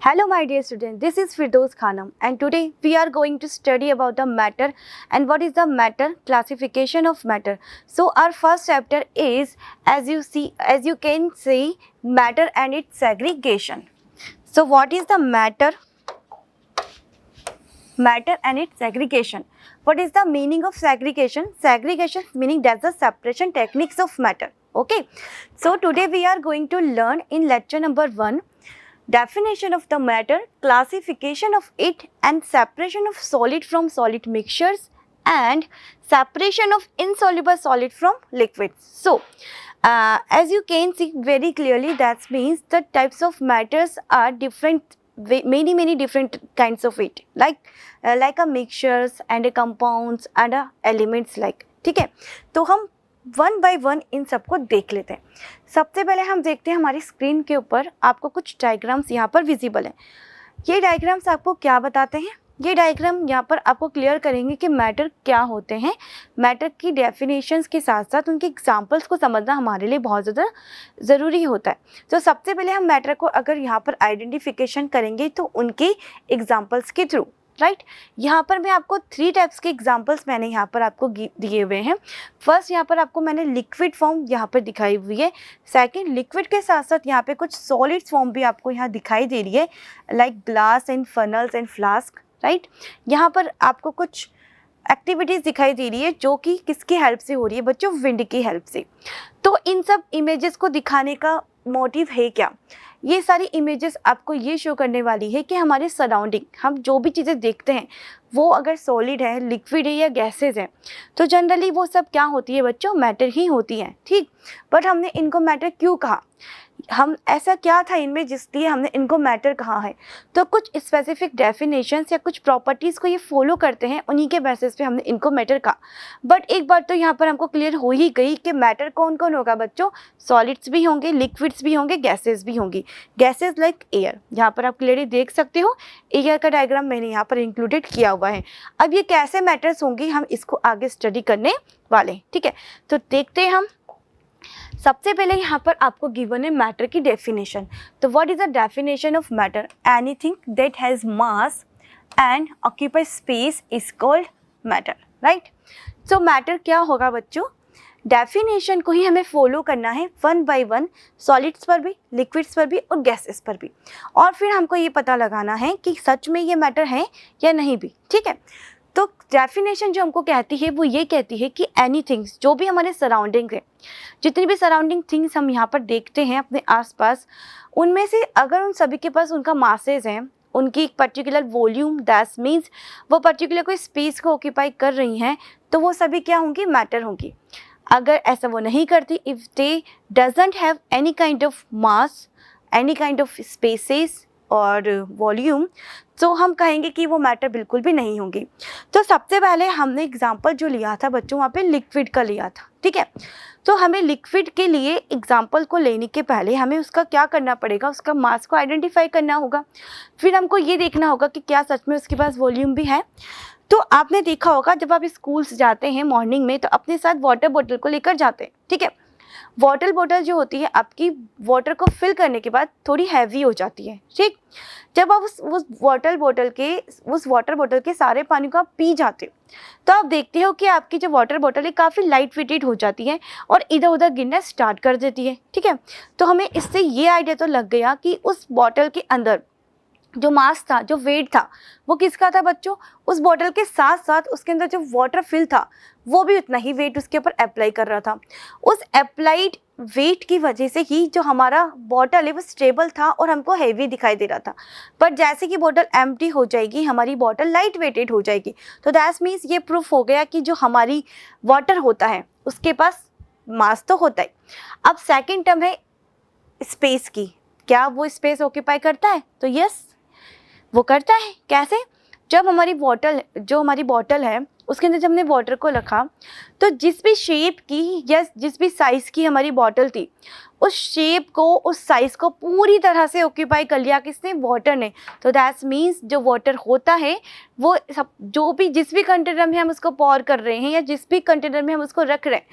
Hello my dear students, this is Firdaus Khanam and today we are going to study about the matter and what is the matter, classification of matter. So our first chapter is as you can see matter and its segregation. So what is the matter? Matter and its segregation. What is the meaning of segregation? Segregation meaning that's the separation techniques of matter. Okay. So today we are going to learn in lecture number 1 definition of the matter, classification of it and separation of solid from solid mixtures and separation of insoluble solid from liquids. So, as you can see very clearly, that means the types of matters are different, many different kinds of it, like a mixtures and a compounds and a elements like. ठीक है, तो हम one by one in सबको देख लेते हैं। सबसे पहले हम देखते हैं हमारी स्क्रीन के ऊपर आपको कुछ डायग्राम्स यहाँ पर विजिबल हैं। ये डायग्राम्स आपको क्या बताते हैं? ये डायग्राम यहाँ पर आपको क्लियर करेंगे कि मैटर क्या होते हैं। मैटर की डेफिनेशंस के साथ साथ उनके एग्जांपल्स को समझना हमारे लिए बहुत ज़्यादा ज़रूरी होता है। तो सबसे पहले हम मैटर को अगर यहाँ पर आइडेंटिफिकेशन करेंगे तो उनके एग्जाम्पल्स के थ्रू, राइट। यहाँ पर मैं आपको 3 टाइप्स के एग्जांपल्स मैंने यहाँ पर आपको दिए हुए हैं। फर्स्ट यहाँ पर आपको मैंने लिक्विड फॉर्म यहाँ पर दिखाई हुई है। सेकंड, लिक्विड के साथ साथ यहाँ पे कुछ सॉलिड फॉर्म भी आपको यहाँ दिखाई दे रही है, like glass and funnels and flask, right. यहाँ पर आपको कुछ एक्टिविटीज़ दिखाई दे रही है जो कि किसकी हेल्प से हो रही है बच्चों? विंड की हेल्प से। तो इन सब इमेजेस को दिखाने का मोटिव है क्या? ये सारी इमेजेस आपको ये शो करने वाली है कि हमारे सराउंडिंग हम जो भी चीज़ें देखते हैं वो अगर सॉलिड है, लिक्विड है या गैसेज है, तो जनरली वो सब क्या होती है बच्चों? मैटर ही होती हैं, ठीक। बट हमने इनको मैटर क्यों कहा? हम ऐसा क्या था इनमें जिसलिए हमने इनको मैटर कहा है? तो कुछ स्पेसिफिक डेफिनेशंस या कुछ प्रॉपर्टीज़ को ये फॉलो करते हैं, उन्हीं के बेसिस पे हमने इनको मैटर कहा। बट एक बार तो यहाँ पर हमको क्लियर हो ही गई कि मैटर कौन कौन होगा बच्चों? सॉलिड्स भी होंगे, लिक्विड्स भी होंगे, गैसेज भी होंगी। गैसेज लाइक एयर, यहाँ पर आप क्लियरली देख सकते हो एयर का डायग्राम मैंने यहाँ पर इंक्लूडेड किया हुआ है। अब ये कैसे मैटर्स होंगी हम इसको आगे स्टडी करने वाले हैं, ठीक है। तो देखते हैं हम। सबसे पहले यहाँ पर आपको गिवन है मैटर की डेफिनेशन। तो what is the definition of matter? Anything that has mass and occupy space is called matter, right. So matter क्या होगा बच्चों? डेफिनेशन को ही हमें फॉलो करना है वन बाय वन, सॉलिड्स पर भी, लिक्विड्स पर भी और गैसेस पर भी, और फिर हमको ये पता लगाना है कि सच में ये मैटर है या नहीं भी, ठीक है। तो डेफिनेशन जो हमको कहती है वो ये कहती है कि एनीथिंग्स, जो भी हमारे सराउंडिंग है, जितनी भी सराउंडिंग थिंग्स हम यहाँ पर देखते हैं अपने आसपास, उनमें से अगर उन सभी के पास उनका मासेस हैं, उनकी एक पर्टिकुलर वॉल्यूम, दैट मीन्स वो पर्टिकुलर कोई स्पेस को ऑक्यूपाई कर रही हैं, तो वो सभी क्या होंगी? मैटर होंगी। अगर ऐसा वो नहीं करती, if they doesn't have any kind of mass, any kind of spaces और वॉल्यूम, तो हम कहेंगे कि वो मैटर बिल्कुल भी नहीं होंगी। तो सबसे पहले हमने एग्जांपल जो लिया था बच्चों वहाँ पे लिक्विड का लिया था, ठीक है। तो हमें लिक्विड के लिए एग्जांपल को लेने के पहले हमें उसका क्या करना पड़ेगा? उसका मास को आइडेंटिफाई करना होगा। फिर हमको ये देखना होगा कि क्या सच में उसके पास वॉल्यूम भी है। तो आपने देखा होगा जब आप स्कूल्स जाते हैं मॉर्निंग में तो अपने साथ वाटर बॉटल को लेकर जाते हैं, ठीक है। वाटर बॉटल जो होती है आपकी वाटर को फिल करने के बाद थोड़ी हैवी हो जाती है, ठीक। जब आप उस वाटर बॉटल के सारे पानी को आप पी जाते हो तो आप देखते हो कि आपकी जो वाटर बॉटल है काफ़ी लाइट वेटेड हो जाती है और इधर उधर गिरना स्टार्ट कर देती है, ठीक है। तो हमें इससे ये आइडिया तो लग गया कि उस बॉटल के अंदर जो मास था, जो वेट था, वो किसका था बच्चों? उस बॉटल के साथ साथ उसके अंदर जो वाटर फिल था वो भी उतना ही वेट उसके ऊपर अप्लाई कर रहा था। उस अप्लाइड वेट की वजह से ही जो हमारा बॉटल है वो स्टेबल था और हमको हैवी दिखाई दे रहा था। पर जैसे कि बॉटल एम्प्टी हो जाएगी हमारी बॉटल लाइट वेटेड हो जाएगी। तो दैट मीन्स ये प्रूफ हो गया कि जो हमारी वाटर होता है उसके पास मास तो होता है। अब सेकेंड टर्म है स्पेस की। क्या वो स्पेस ऑक्यूपाई करता है? तो यस, वो करता है। कैसे? जब हमारी बॉटल है उसके अंदर जब हमने वाटर को रखा तो जिस भी शेप की या जिस भी साइज़ की हमारी बॉटल थी उस शेप को, उस साइज को पूरी तरह से ऑक्यूपाई कर लिया किसने, वाटर ने। तो दैट मीन्स जो वाटर होता है वो सब, जो भी जिस भी कंटेनर में हम उसको पॉर कर रहे हैं या जिस भी कंटेनर में हम उसको रख रहे हैं,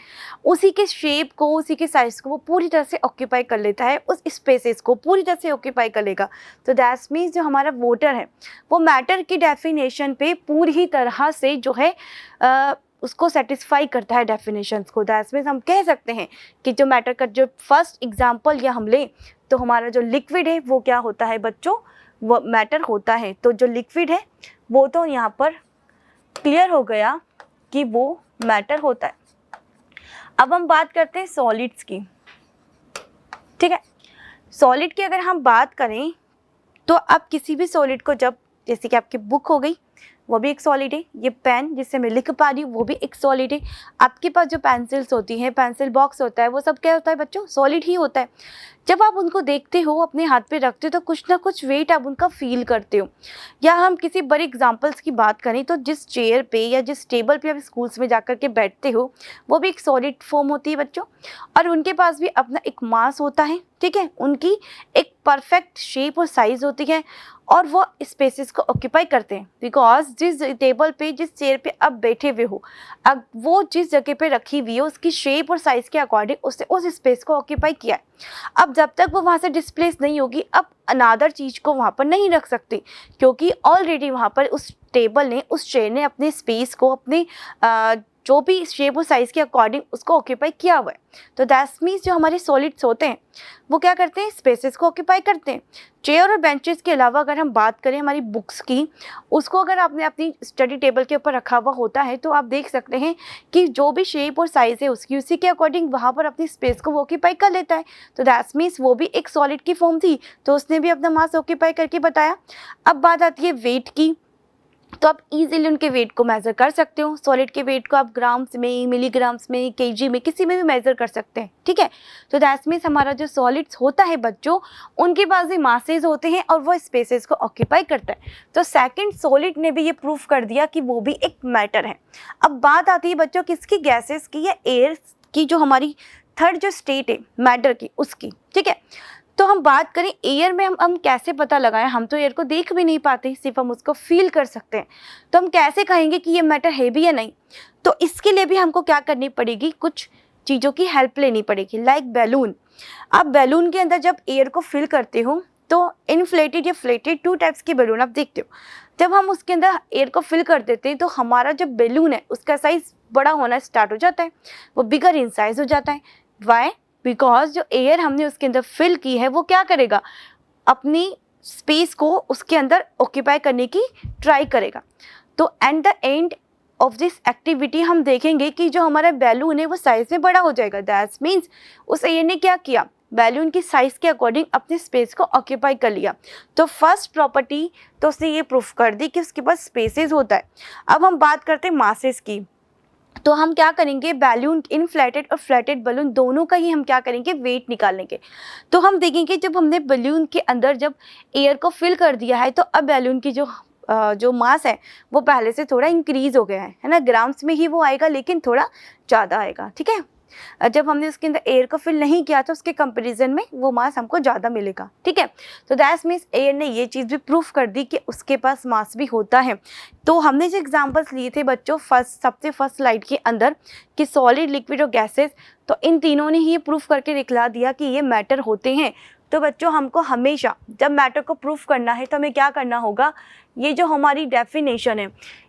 उसी के शेप को, उसी के साइज को वो पूरी तरह से ऑक्यूपाई कर लेता है, उस स्पेसेस को पूरी तरह से ऑक्यूपाई कर लेगा। तो दैट मीन्स जो हमारा वाटर है वो मैटर की डेफिनेशन पे पूरी तरह से जो है उसको सेटिस्फाई करता है डेफिनेशंस को। दैट मीन्स हम कह सकते हैं कि जो मैटर का जो फर्स्ट एग्जांपल या हम लें तो हमारा जो लिक्विड है वो क्या होता है बच्चों, वो मैटर होता है। तो जो लिक्विड है वो तो यहाँ पर क्लियर हो गया कि वो मैटर होता है। अब हम बात करते हैं सॉलिड्स की, ठीक है। सॉलिड की अगर हम बात करें तो आप किसी भी सॉलिड को, जब जैसे कि आपकी बुक हो गई वो भी एक सॉलिड है, ये पेन जिससे मैं लिख पा रही हूँ वो भी एक सॉलिड है, आपके पास जो पेंसिल्स होती हैं, पेंसिल बॉक्स होता है, वो सब क्या होता है बच्चों, सॉलिड ही होता है। जब आप उनको देखते हो, अपने हाथ पे रखते हो तो कुछ ना कुछ वेट आप उनका फील करते हो। या हम किसी बड़े एग्जांपल्स की बात करें तो जिस चेयर पे या जिस टेबल पे आप स्कूल्स में जाकर के बैठते हो वो भी एक सॉलिड फॉर्म होती है बच्चों, और उनके पास भी अपना एक मास होता है, ठीक है। उनकी एक परफेक्ट शेप और साइज होती है और वो स्पेसेस को ऑक्यूपाई करते हैं, बिकॉज जिस टेबल पे, जिस चेयर पे आप बैठे हुए हो, अब वो जिस जगह पे रखी हुई है उसकी शेप और साइज के अकॉर्डिंग उसने उस स्पेस को ऑक्यूपाई किया है। अब जब तक वो वहाँ से डिस्प्लेस नहीं होगी, अब अनादर चीज़ को वहाँ पर नहीं रख सकती, क्योंकि ऑलरेडी वहाँ पर उस टेबल ने, उस चेयर ने अपने स्पेस को, अपने जो भी शेप और साइज़ के अकॉर्डिंग उसको ऑक्यूपाई किया हुआ है। तो दैट मीन्स जो हमारे सॉलिड्स होते हैं वो क्या करते हैं, स्पेसेस को ऑक्यूपाई करते हैं। चेयर और बेंचेस के अलावा अगर हम बात करें हमारी बुक्स की, उसको अगर आपने अपनी स्टडी टेबल के ऊपर रखा हुआ होता है तो आप देख सकते हैं कि जो भी शेप और साइज़ है उसकी, उसी के अकॉर्डिंग वहाँ पर अपनी स्पेस को वो ऑक्यूपाई कर लेता है। तो दैट मीन्स वो भी एक सॉलिड की फॉर्म थी, तो उसने भी अपना मास ऑक्यूपाई करके बताया। अब बात आती है वेट की, तो आप इजीली उनके वेट को मेज़र कर सकते हो। सॉलिड के वेट को आप ग्राम्स में, मिलीग्राम्स में, केजी में, किसी में भी मेज़र कर सकते हैं, ठीक है। तो दैट मीन्स हमारा जो सॉलिड्स होता है बच्चों, उनके पास भी मासेज होते हैं और वो स्पेसेस को ऑक्यूपाई करता है। तो सेकंड सॉलिड ने भी ये प्रूफ कर दिया कि वो भी एक मैटर है। अब बात आती है बच्चों किसकी, गैसेस की या एयर की, जो हमारी थर्ड जो स्टेट है मैटर की, उसकी, ठीक है। तो हम बात करें एयर में, हम कैसे पता लगाएं, हम तो एयर को देख भी नहीं पाते, सिर्फ हम उसको फील कर सकते हैं। तो हम कैसे कहेंगे कि ये मैटर है भी या नहीं, तो इसके लिए भी हमको क्या करनी पड़ेगी, कुछ चीज़ों की हेल्प लेनी पड़ेगी। लाइक बैलून, आप बैलून के अंदर जब एयर को फिल करते हो तो इन्फ्लेटेड या फ्लेटेड, टू टाइप्स के बैलून आप देखते हो। जब हम उसके अंदर एयर को फिल कर देते हैं तो हमारा जो बैलून है उसका साइज़ बड़ा होना स्टार्ट हो जाता है, वो बिगर इन साइज हो जाता है। वाई, बिकॉज जो एयर हमने उसके अंदर फिल की है वो क्या करेगा, अपनी स्पेस को उसके अंदर ऑक्यूपाई करने की ट्राई करेगा। तो at the end of this activity हम देखेंगे कि जो हमारा बैलून है वो साइज में बड़ा हो जाएगा। दैट मीन्स उस एयर ने क्या किया, बैलून की साइज के अकॉर्डिंग अपने स्पेस को ऑक्यूपाई कर लिया। तो फर्स्ट प्रॉपर्टी तो उसने ये प्रूफ कर दी कि उसके पास स्पेसेस होता है। अब हम बात करते हैं मासेस की, तो हम क्या करेंगे, बैलून, इनफ्लेटेड और फ्लैटेड बैलून दोनों का ही हम क्या करेंगे, वेट निकालेंगे। तो हम देखेंगे जब हमने बैलून के अंदर जब एयर को फिल कर दिया है तो अब बैलून की जो मास है वो पहले से थोड़ा इंक्रीज हो गया है ना, ग्राम्स में ही वो आएगा लेकिन थोड़ा ज़्यादा आएगा, ठीक है। जब हमने उसके अंदर एयर को फिल नहीं किया तो उसके कंपैरिजन में वो मास हमको ज़्यादा मिलेगा, ठीक है। तो दैट मीन्स एयर ने ये चीज़ भी प्रूफ कर दी कि उसके पास मास भी होता है। तो हमने जो एग्जांपल्स लिए थे बच्चों सबसे फर्स्ट स्लाइड के अंदर कि सॉलिड, लिक्विड और गैसेस, तो इन तीनों ने ही प्रूफ करके दिखला दिया कि ये मैटर होते हैं। तो बच्चों हमको हमेशा जब मैटर को प्रूफ करना है तो हमें क्या करना होगा, ये जो हमारी डेफिनेशन है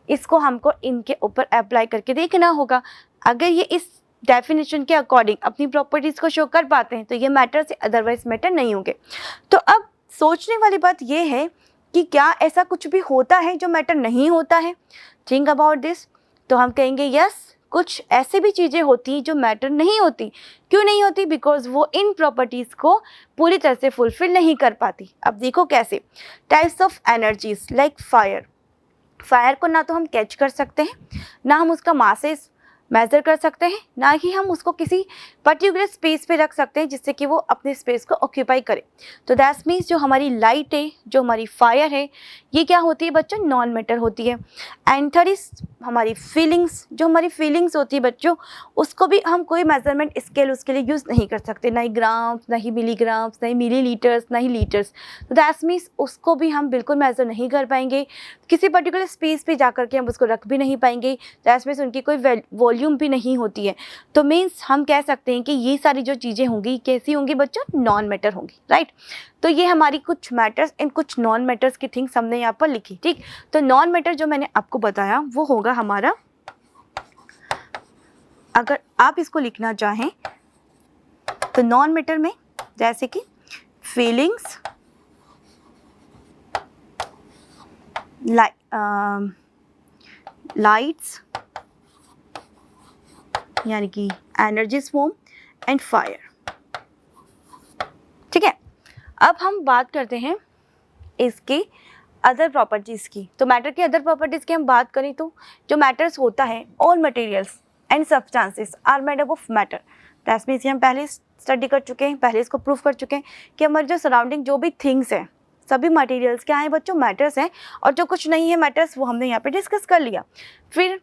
इसको हमको इनके ऊपर अप्लाई करके देखना होगा। अगर ये इस डेफिनेशन के अकॉर्डिंग अपनी प्रॉपर्टीज़ को शो कर पाते हैं तो ये मैटर से, अदरवाइज मैटर नहीं होंगे। तो अब सोचने वाली बात ये है कि क्या ऐसा कुछ भी होता है जो मैटर नहीं होता है, थिंक अबाउट दिस। तो हम कहेंगे यस, कुछ ऐसी भी चीज़ें होती हैं जो मैटर नहीं होती। क्यों नहीं होती, बिकॉज वो इन प्रॉपर्टीज़ को पूरी तरह से फुलफिल नहीं कर पाती। अब देखो कैसे, types of energies like fire, fire को ना तो हम कैच कर सकते हैं, ना हम उसका मासेस मेज़र कर सकते हैं, ना ही हम उसको किसी पर्टिकुलर स्पेस पे रख सकते हैं जिससे कि वो अपने स्पेस को ऑक्यूपाई करे। तो दैट मीन्स जो हमारी लाइट है, जो हमारी फायर है, ये क्या होती है बच्चों, नॉन मैटर होती है। एंड थर्ड इज हमारी फीलिंग्स, जो हमारी फीलिंग्स होती है बच्चों, उसको भी हम कोई मेजरमेंट स्केल उसके लिए यूज़ नहीं कर सकते, ना ही ग्राम्स, ना ही मिलीग्राम्स, ना ही मिलीलीटर्स, ना ही लीटर्स। तो दैट मीन्स उसको भी हम बिल्कुल मेज़र नहीं कर पाएंगे, किसी पर्टिकुलर स्पेस पे जा कर के हम उसको रख भी नहीं पाएंगे। दैट मीन्स उनकी कोई वॉल्यूम भी नहीं होती है। तो मीन्स हम कह सकते हैं कि ये सारी जो चीज़ें होंगी कैसी होंगी बच्चों, नॉन मैटर होंगी, राइट। तो ये हमारी कुछ मैटर्स एंड कुछ नॉन मैटर्स की थिंग्स हमने यहाँ पर लिखी, ठीक। तो नॉन मैटर जो मैंने आपको बताया वो होगा हमारा, अगर आप इसको लिखना चाहें तो नॉन मैटर में जैसे कि फीलिंग्स, लाइट्स यानी कि एनर्जीज फॉर्म एंड फायर, ठीक है। अब हम बात करते हैं इसके अदर प्रॉपर्टीज़ की। तो मैटर की अदर प्रॉपर्टीज़ की हम बात करें तो जो मैटर्स होता है, all materials and substances are made up of matter. That means हम पहले स्टडी कर चुके हैं, पहले इसको प्रूव कर चुके हैं कि हमारे जो सराउंडिंग जो भी थिंग्स हैं, सभी मटेरियल्स क्या हैं बच्चों, मैटर्स हैं। और जो कुछ नहीं है मैटर्स, वो हमने यहाँ पे डिस्कस कर लिया। फिर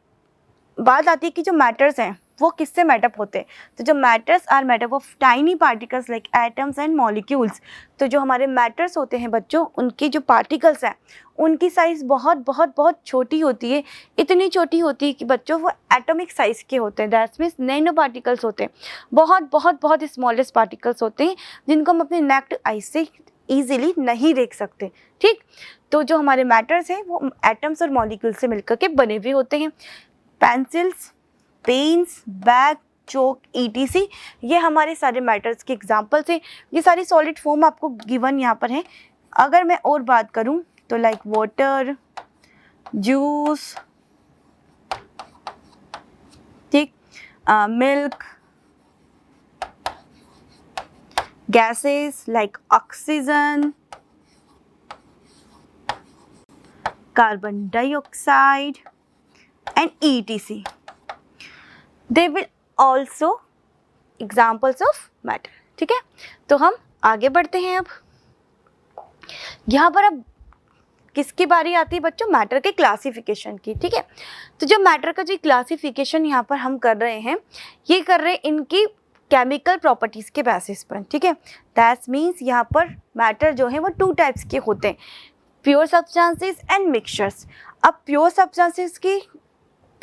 बात आती है कि जो मैटर्स हैं वो किससे मेडअप होते हैं। तो जो matters are made up of tiny particles like atoms and molecules. तो जो हमारे मैटर्स होते हैं बच्चों, उनके जो पार्टिकल्स हैं उनकी साइज़ बहुत बहुत बहुत छोटी होती है। इतनी छोटी होती है कि बच्चों वो एटॉमिक साइज़ के होते हैं। दैट मीन्स नैनो पार्टिकल्स होते हैं, बहुत बहुत बहुत स्मॉलेस्ट पार्टिकल्स होते हैं जिनको हम अपने नेक्ड आई से ईजिली नहीं देख सकते, ठीक। तो जो हमारे मैटर्स हैं वो एटम्स और मॉलिक्यूल से मिलकर के बने हुए होते हैं। पेंसिल्स, पेन्स, बैग, चौक, ETC, ये हमारे सारे मैटर्स के एग्जाम्पल्स हैं। ये सारी सॉलिड फॉर्म आपको गिवन यहाँ पर है। अगर मैं और बात करूँ तो लाइक वाटर, जूस, ठीक, milk, gases like oxygen, carbon dioxide and ETC, they will also examples of matter, ठीक है। तो हम आगे बढ़ते हैं। अब यहाँ पर अब किसकी बारी आती है बच्चों, मैटर के क्लासिफिकेशन की, ठीक है। तो जो मैटर का जो क्लासिफिकेशन यहाँ पर हम कर रहे हैं, ये कर रहे हैं इनकी केमिकल प्रॉपर्टीज़ के बेसिस पर, ठीक है। दैट मीन्स यहाँ पर मैटर जो है वो 2 टाइप्स के होते हैं, प्योर सब्सटेंसेस एंड मिक्सचर्स। अब प्योर सब्सटेंसेस की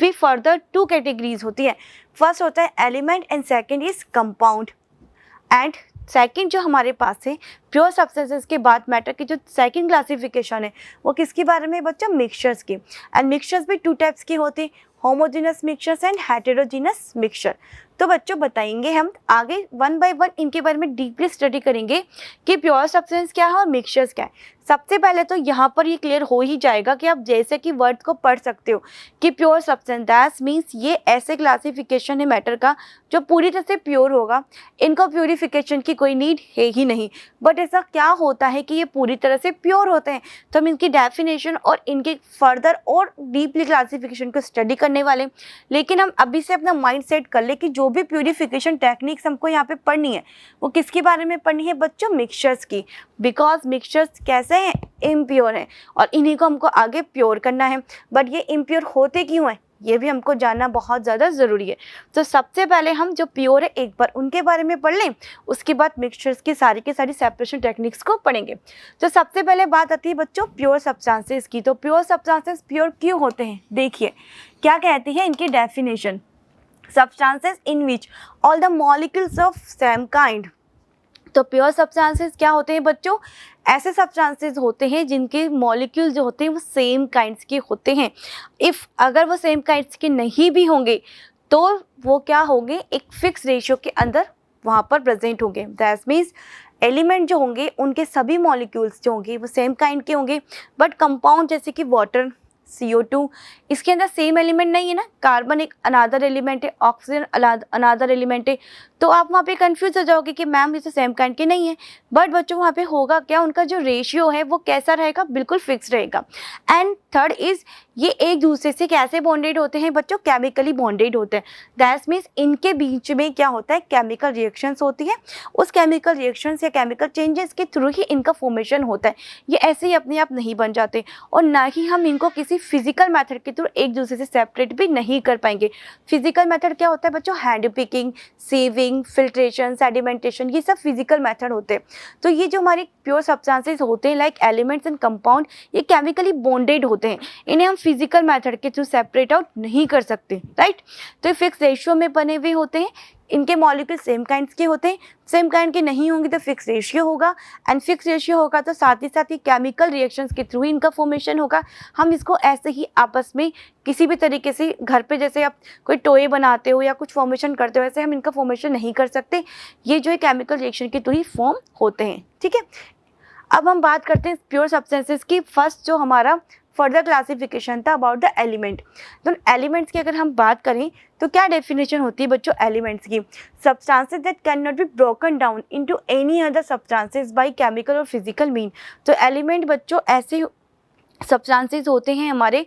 भी फर्दर 2 कैटेगरीज होती है। फर्स्ट होता है element and second is compound. And second जो हमारे पास है प्योर सब्सटेंसेस के बाद मैटर की जो सेकंड क्लासिफिकेशन है वो किसके बारे में बच्चों, मिक्सचर्स की। एंड मिक्सचर्स भी 2 टाइप्स की होती है, homogeneous mixtures and heterogeneous mixture. तो बच्चों बताएंगे हम आगे 1 बाय 1 इनके बारे में डीपली स्टडी करेंगे कि प्योर सब्सटेंस क्या है और मिक्सचर्स क्या है। सबसे पहले तो यहाँ पर ये क्लियर हो ही जाएगा कि आप जैसे कि वर्ड को पढ़ सकते हो कि प्योर सब्सटेंस दैट मीन्स ये ऐसे क्लासिफिकेशन है मैटर का जो पूरी तरह से प्योर होगा, इनको प्योरीफिकेशन की कोई नीड है ही नहीं। बट ऐसा क्या होता है कि ये पूरी तरह से प्योर होते हैं, तो हम इनकी डेफिनेशन और इनके फर्दर और डीपली क्लासिफिकेशन को स्टडी करने वाले। लेकिन हम अभी से अपना माइंड सेट कर ले कि जो भी प्योरीफिकेशन टेक्निक्स हमको यहाँ पे पढ़नी है वो किसके बारे में पढ़नी है बच्चों, मिक्सचर्स की। बिकॉज मिक्सचर्स कैसे हैं, इम्प्योर हैं और इन्हीं को हमको आगे प्योर करना है। बट ये इम्प्योर होते क्यों हैं ये भी हमको जानना बहुत ज़्यादा ज़रूरी है। तो सबसे पहले हम जो प्योर है एक बार उनके बारे में पढ़ लें, उसके बाद मिक्सचर्स की सारी सेपरेशन टेक्निक्स को पढ़ेंगे। तो सबसे पहले बात आती है बच्चों प्योर सब्सटेंसेस की। तो प्योर सब्सटेंसेस प्योर क्यों होते हैं, देखिए क्या कहती है इनकी definition, substances in which all the molecules of same kind. तो प्योर सब्सटेंसेस क्या होते हैं बच्चों, ऐसे सब्सटेंसेस होते हैं जिनके मॉलिक्यूल जो होते हैं वो सेम काइंड्स के होते हैं। इफ़ अगर वो सेम काइंड्स के नहीं भी होंगे तो वो क्या होंगे, एक फिक्स रेशियो के अंदर वहाँ पर प्रेजेंट होंगे। दैट मीन्स एलिमेंट जो होंगे उनके सभी मॉलिक्यूल्स जो होंगे वो सेम काइंड के होंगे। बट कंपाउंड जैसे कि वाटर, CO2, इसके अंदर सेम एलिमेंट नहीं है ना, कार्बन एक अनादर एलिमेंट है, ऑक्सीजन अनादर एलिमेंट है। तो आप वहाँ पे कंफ्यूज हो जाओगे कि मैम ये तो सेम काइंड के नहीं है। बट बच्चों वहाँ पे होगा क्या, उनका जो रेशियो है वो कैसा रहेगा, बिल्कुल फिक्स रहेगा। एंड थर्ड इज ये एक दूसरे से कैसे बॉन्डेड होते हैं बच्चों, केमिकली बॉन्डेड होते हैं। दैट मीन्स इनके बीच में क्या होता है, केमिकल रिएक्शंस होती है, उस केमिकल रिएक्शंस या केमिकल चेंजेस के थ्रू ही इनका फॉर्मेशन होता है। ये ऐसे ही अपने आप नहीं बन जाते और ना ही हम इनको किसी फिजिकल मेथड के थ्रू एक दूसरे से सेपरेट भी नहीं कर पाएंगे। फिजिकल मेथड क्या होता है बच्चों, hand picking, sieving, filtration, sedimentation, ये सब फिजिकल मेथड होते हैं। तो ये जो हमारे प्योर सब्सटेंसेस होते हैं लाइक एलिमेंट्स एंड कंपाउंड, ये केमिकली बॉन्डेड होते हैं, इन्हें हम फिजिकल मेथड के थ्रू सेपरेट आउट नहीं कर सकते, राइट। तो ये फिक्स रेशियो में बने हुए होते हैं, इनके मॉलिक्यूल सेम काइंड्स के होते हैं, सेम काइंड के नहीं होंगे तो फिक्स रेशियो होगा, एंड फिक्स रेशियो होगा तो साथ ही केमिकल रिएक्शंस के थ्रू इनका फॉर्मेशन होगा। हम इसको ऐसे ही आपस में किसी भी तरीके से घर पे जैसे आप कोई टोए बनाते हो या कुछ फॉर्मेशन करते हो, वैसे हम इनका फॉर्मेशन नहीं कर सकते। ये जो है केमिकल रिएक्शन के थ्रू ही फॉर्म होते हैं, ठीक है। अब हम बात करते हैं प्योर सब्सटेंसेस की। फर्स्ट जो हमारा फर्दर क्लासिफिकेशन था अबाउट द एलिमेंट। तो एलिमेंट्स की अगर हम बात करें तो क्या डेफिनेशन होती है बच्चों एलिमेंट्स की, substances that can not be broken down into any other substances by chemical और फिजिकल मीन। तो एलिमेंट बच्चों ऐसे सब्सटेंसेस होते हैं हमारे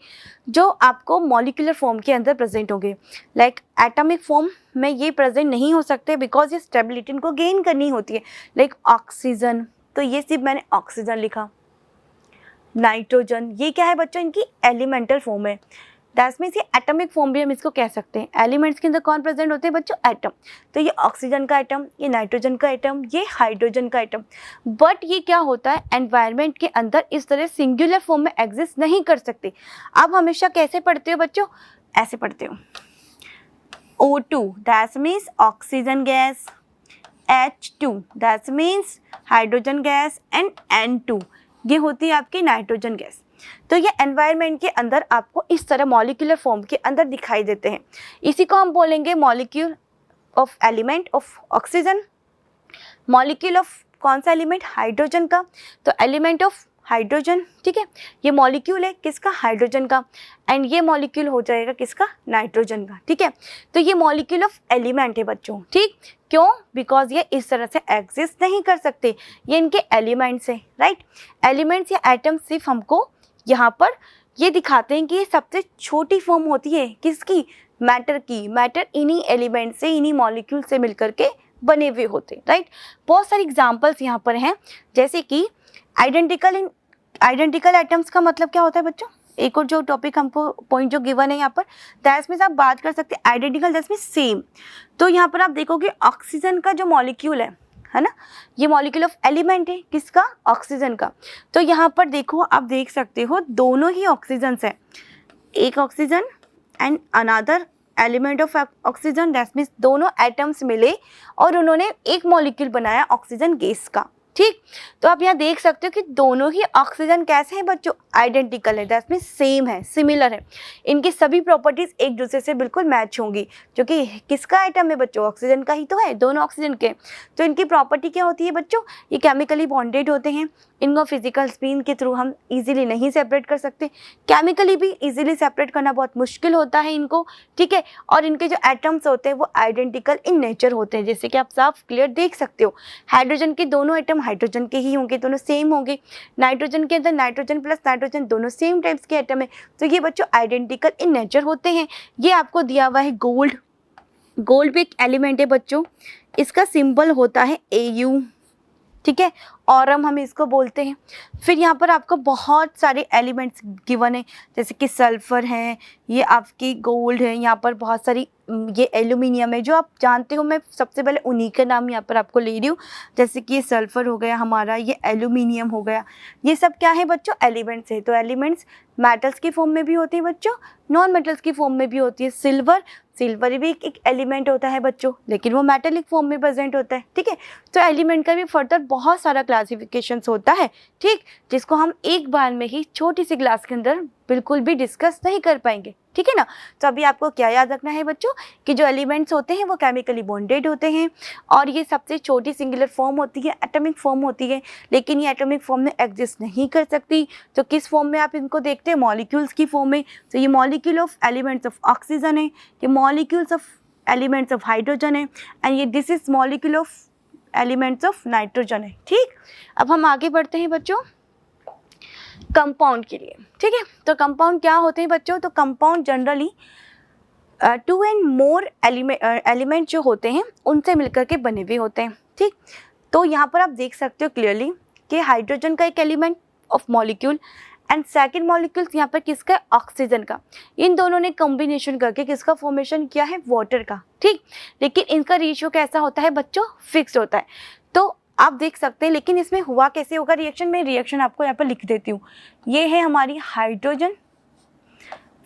जो आपको मॉलिक्यूलर फॉर्म के अंदर प्रेजेंट होंगे, लाइक एटॉमिक फॉर्म में ये प्रेजेंट नहीं हो सकते बिकॉज ये स्टेबिलिटी इनको गेन करनी होती है। लाइक ऑक्सीजन, तो ये सिर्फ मैंने ऑक्सीजन लिखा। नाइट्रोजन, ये क्या है बच्चों, इनकी एलिमेंटल फॉर्म है। दैट मीन्स ये एटॉमिक फॉर्म भी हम इसको कह सकते हैं। एलिमेंट्स के अंदर कौन प्रेजेंट होते हैं बच्चों, एटम। तो ये ऑक्सीजन का एटम, ये नाइट्रोजन का एटम, ये हाइड्रोजन का एटम। बट ये क्या होता है, एनवायरनमेंट के अंदर इस तरह सिंगुलर फॉर्म में एग्जिस्ट नहीं कर सकते। आप हमेशा कैसे पढ़ते हो बच्चों, ऐसे पढ़ते हो, O2 that means oxygen gas, H2 that means hydrogen gas, and N2 ये होती है आपकी नाइट्रोजन गैस। तो ये एनवायरनमेंट के अंदर आपको इस तरह मॉलिक्यूलर फॉर्म के अंदर दिखाई देते हैं। इसी को हम बोलेंगे molecule of element of oxygen, molecule of कौन सा एलिमेंट, हाइड्रोजन का, तो एलिमेंट ऑफ हाइड्रोजन, ठीक है। ये मॉलिक्यूल है किसका, हाइड्रोजन का, एंड ये मॉलिक्यूल हो जाएगा किसका, नाइट्रोजन का, ठीक है। तो ये मॉलिक्यूल ऑफ एलिमेंट है बच्चों, ठीक। क्यों, बिकॉज ये इस तरह से एग्जिस्ट नहीं कर सकते, ये इनके एलिमेंट्स है, राइट। एलिमेंट्स या एटम्स सिर्फ हमको यहाँ पर ये दिखाते हैं कि ये सबसे छोटी फॉर्म होती है किसकी, मैटर की। मैटर इन्हीं एलिमेंट से, इन्हीं मॉलिक्यूल से मिलकर के बने हुए होते हैं, राइट। बहुत सारी एग्जाम्पल्स यहाँ पर हैं, जैसे कि आइडेंटिकल एटम्स का मतलब क्या होता है बच्चों, एक और जो टॉपिक हमको पॉइंट जो गिवन है यहाँ पर, दैट मीन्स आप बात कर सकते हैं आइडेंटिकल दैट मीन्स सेम। तो यहाँ पर आप देखोगे ऑक्सीजन का जो मॉलिक्यूल है ना, ये मॉलिक्यूल ऑफ एलिमेंट है किसका, ऑक्सीजन का। तो यहाँ पर देखो, आप देख सकते हो दोनों ही ऑक्सीजन है, एक oxygen and another element of oxygen, that means दोनों एटम्स मिले और उन्होंने एक मॉलिक्यूल बनाया ऑक्सीजन गैस का, ठीक। तो आप यहाँ देख सकते हो कि दोनों ही ऑक्सीजन कैसे हैं बच्चों, आइडेंटिकल है, दैट मीन्स सेम है, सिमिलर है। इनकी सभी प्रॉपर्टीज एक दूसरे से बिल्कुल मैच होंगी, जो कि किसका आइटम है बच्चों, ऑक्सीजन का ही तो है, दोनों ऑक्सीजन के। तो इनकी प्रॉपर्टी क्या होती है बच्चों, ये केमिकली बॉन्डेड होते हैं, इनको फिजिकल स्पिन के थ्रू हम इजीली नहीं सेपरेट कर सकते, केमिकली भी इजीली सेपरेट करना बहुत मुश्किल होता है इनको, ठीक है। और इनके जो एटम्स होते हैं वो आइडेंटिकल इन नेचर होते हैं, जैसे कि आप साफ क्लियर देख सकते हो। हाइड्रोजन के दोनों एटम हाइड्रोजन के ही होंगे, दोनों सेम होंगे। नाइट्रोजन के अंदर नाइट्रोजन प्लस नाइट्रोजन दोनों सेम टाइप्स के एटम है, तो ये बच्चों आइडेंटिकल इन नेचर होते हैं। ये आपको दिया हुआ है गोल्ड, गोल्ड भी एक एलिमेंट है बच्चों, इसका सिंबल होता है AU, ठीक है, ऑरम हम इसको बोलते हैं। फिर यहाँ पर आपको बहुत सारे एलिमेंट्स गिवन है, जैसे कि सल्फर है, ये आपकी गोल्ड है, यहाँ पर बहुत सारी ये एल्यूमिनियम है, जो आप जानते हो, मैं सबसे पहले उन्हीं का नाम यहाँ पर आपको ले रही हूँ। जैसे कि ये सल्फर हो गया हमारा, ये एल्यूमिनियम हो गया, ये सब क्या है बच्चों, एलिमेंट्स है। तो एलिमेंट्स मेटल्स की फॉर्म में भी होती है बच्चों, नॉन मेटल्स की फॉर्म में भी होती है। सिल्वर भी एक एलिमेंट होता है बच्चों, लेकिन वो मेटेलिक फॉर्म में प्रेजेंट होता है, ठीक है। तो एलिमेंट का भी फर्दर बहुत सारा क्लासिफिकेशंस होता है, ठीक, जिसको हम एक बार में ही छोटी सी क्लास के अंदर बिल्कुल भी डिस्कस नहीं कर पाएंगे, ठीक है ना। तो अभी आपको क्या याद रखना है बच्चों, कि जो एलिमेंट्स होते हैं वो केमिकली बॉन्डेड होते हैं, और ये सबसे छोटी सिंगुलर फॉर्म होती है, एटॉमिक फॉर्म होती है, लेकिन ये एटॉमिक फॉर्म में एग्जिस्ट नहीं कर सकती। तो किस फॉर्म में आप इनको देखते हैं, मॉलिक्यूल्स की फॉर्म में। तो ये molecule of elements of oxygen है, ये molecules of elements of hydrogen है, एंड ये this is molecule of elements of nitrogen है, ठीक। अब हम आगे बढ़ते हैं बच्चों। कंपाउंड के लिए, ठीक है। तो कंपाउंड क्या होते हैं बच्चों, तो compound generally 2 and more element जो होते हैं उनसे मिलकर के बने हुए होते हैं, ठीक। तो यहाँ पर आप देख सकते हो क्लियरली कि हाइड्रोजन का एक element of molecule and second molecule यहाँ पर किसका, ऑक्सीजन का। इन दोनों ने कॉम्बिनेशन करके किसका फॉर्मेशन किया है, वाटर का, ठीक। लेकिन इनका रेशियो कैसा होता है बच्चों, फिक्स होता है। तो आप देख सकते हैं, लेकिन इसमें हुआ कैसे होगा रिएक्शन में, रिएक्शन आपको यहाँ पर लिख देती हूँ। ये है हमारी हाइड्रोजन,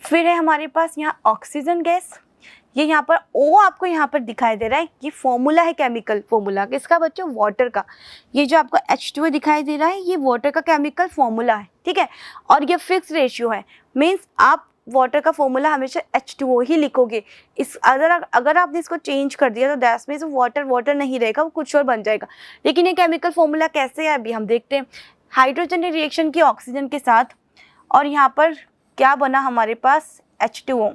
फिर है हमारे पास यहाँ ऑक्सीजन गैस, ये यहाँ पर O आपको यहाँ पर दिखाई दे रहा है, ये फॉर्मूला है केमिकल फॉर्मूला किसका बच्चों, वाटर का। ये जो आपको H2O दिखाई दे रहा है ये वाटर का केमिकल फॉर्मूला है, ठीक है। और ये फिक्स रेशियो है, मीन्स आप वाटर का फॉर्मूला हमेशा H2O ही लिखोगे। इस अगर आपने इसको चेंज कर दिया तो दैट मीन्स वाटर वाटर नहीं रहेगा, वो कुछ और बन जाएगा। लेकिन ये केमिकल फॉर्मूला कैसे है अभी हम देखते हैं। हाइड्रोजन ने रिएक्शन की ऑक्सीजन के साथ और यहाँ पर क्या बना हमारे पास, H2O,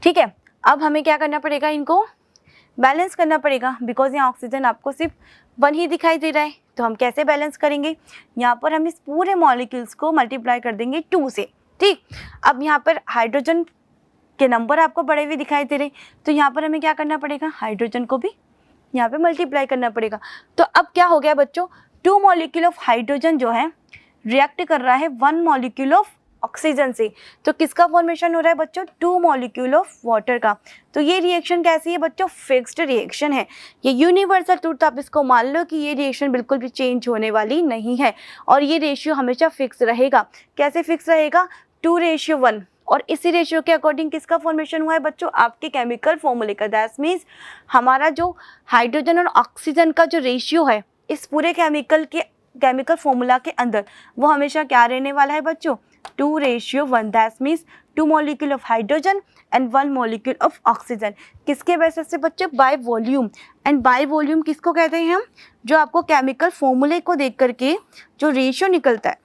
ठीक है। अब हमें क्या करना पड़ेगा, इनको बैलेंस करना पड़ेगा, बिकॉज यहाँ ऑक्सीजन आपको सिर्फ 1 ही दिखाई दे रहा है। तो हम कैसे बैलेंस करेंगे, यहाँ पर हम इस पूरे मॉलिक्यूल्स को मल्टीप्लाई कर देंगे 2 से, ठीक। अब यहाँ पर हाइड्रोजन के नंबर आपको बड़े हुए दिखाई दे रहे, तो यहाँ पर हमें क्या करना पड़ेगा, हाइड्रोजन को भी यहाँ पे मल्टीप्लाई करना पड़ेगा। तो अब क्या हो गया बच्चों, 2 मॉलिक्यूल ऑफ हाइड्रोजन जो है रिएक्ट कर रहा है 1 मॉलिक्यूल ऑफ ऑक्सीजन से। तो किसका फॉर्मेशन हो रहा है बच्चों, 2 मॉलिक्यूल ऑफ वाटर का। तो ये रिएक्शन कैसी है बच्चों, फिक्स्ड रिएक्शन है। ये यूनिवर्सल ट्रूथ आप इसको मान लो कि ये रिएक्शन बिल्कुल भी चेंज होने वाली नहीं है और ये रेशियो हमेशा फिक्स रहेगा। कैसे फिक्स रहेगा, 2:1। और इसी रेशियो के अकॉर्डिंग किसका फॉर्मेशन हुआ है बच्चों, आपके केमिकल फॉर्मूले का। दैट मीन्स हमारा जो हाइड्रोजन और ऑक्सीजन का जो रेशियो है इस पूरे केमिकल फॉर्मूला के अंदर, वो हमेशा क्या रहने वाला है बच्चों, 2:1। That means 2 molecule of hydrogen and 1 molecule of oxygen. किसके बेसिस से बच्चों, by volume. And by volume किसको कहते हैं हम, जो आपको केमिकल फॉर्मूले को देख करके जो रेशियो निकलता है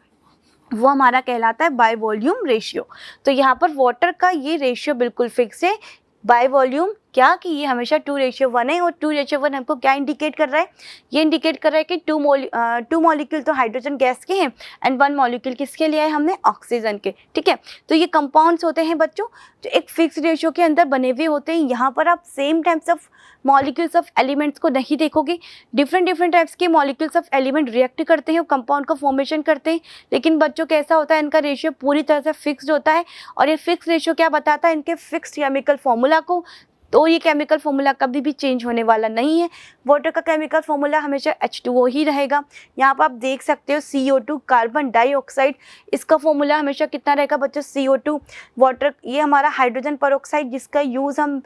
वो हमारा कहलाता है बाय वॉल्यूम रेशियो। तो यहाँ पर वाटर का ये रेशियो बिल्कुल फिक्स है बाय वॉल्यूम, क्या कि ये हमेशा 2:1 है। और 2:1 हमको क्या इंडिकेट कर रहा है, ये इंडिकेट कर रहा है कि 2 मॉलिक्यूल तो हाइड्रोजन गैस के हैं एंड 1 मॉलिक्यूल किसके लिए है हमने, ऑक्सीजन के, ठीक है। तो ये कंपाउंड्स होते हैं बच्चों जो एक फिक्स रेशियो के अंदर बने हुए होते हैं। यहाँ पर आप same types of molecules of elements को नहीं देखोगे, डिफरेंट टाइप्स के मॉलिक्यूल्स ऑफ एलिमेंट रिएक्ट करते हैं और कंपाउंड का फॉर्मेशन करते हैं। लेकिन बच्चों कैसा होता है, इनका रेशियो पूरी तरह से फिक्स्ड होता है। और ये फिक्स रेशियो क्या बताता है, इनके फिक्स्ड केमिकल फॉर्मूला को। तो ये केमिकल फॉर्मूला कभी भी चेंज होने वाला नहीं है। वाटर का केमिकल फॉर्मूला हमेशा H2O ही रहेगा। यहाँ पर आप देख सकते हो CO2 कार्बन डाइऑक्साइड, इसका फॉर्मूला हमेशा कितना रहेगा बच्चों, CO2। वाटर ये हमारा हाइड्रोजन परऑक्साइड जिसका यूज़ हम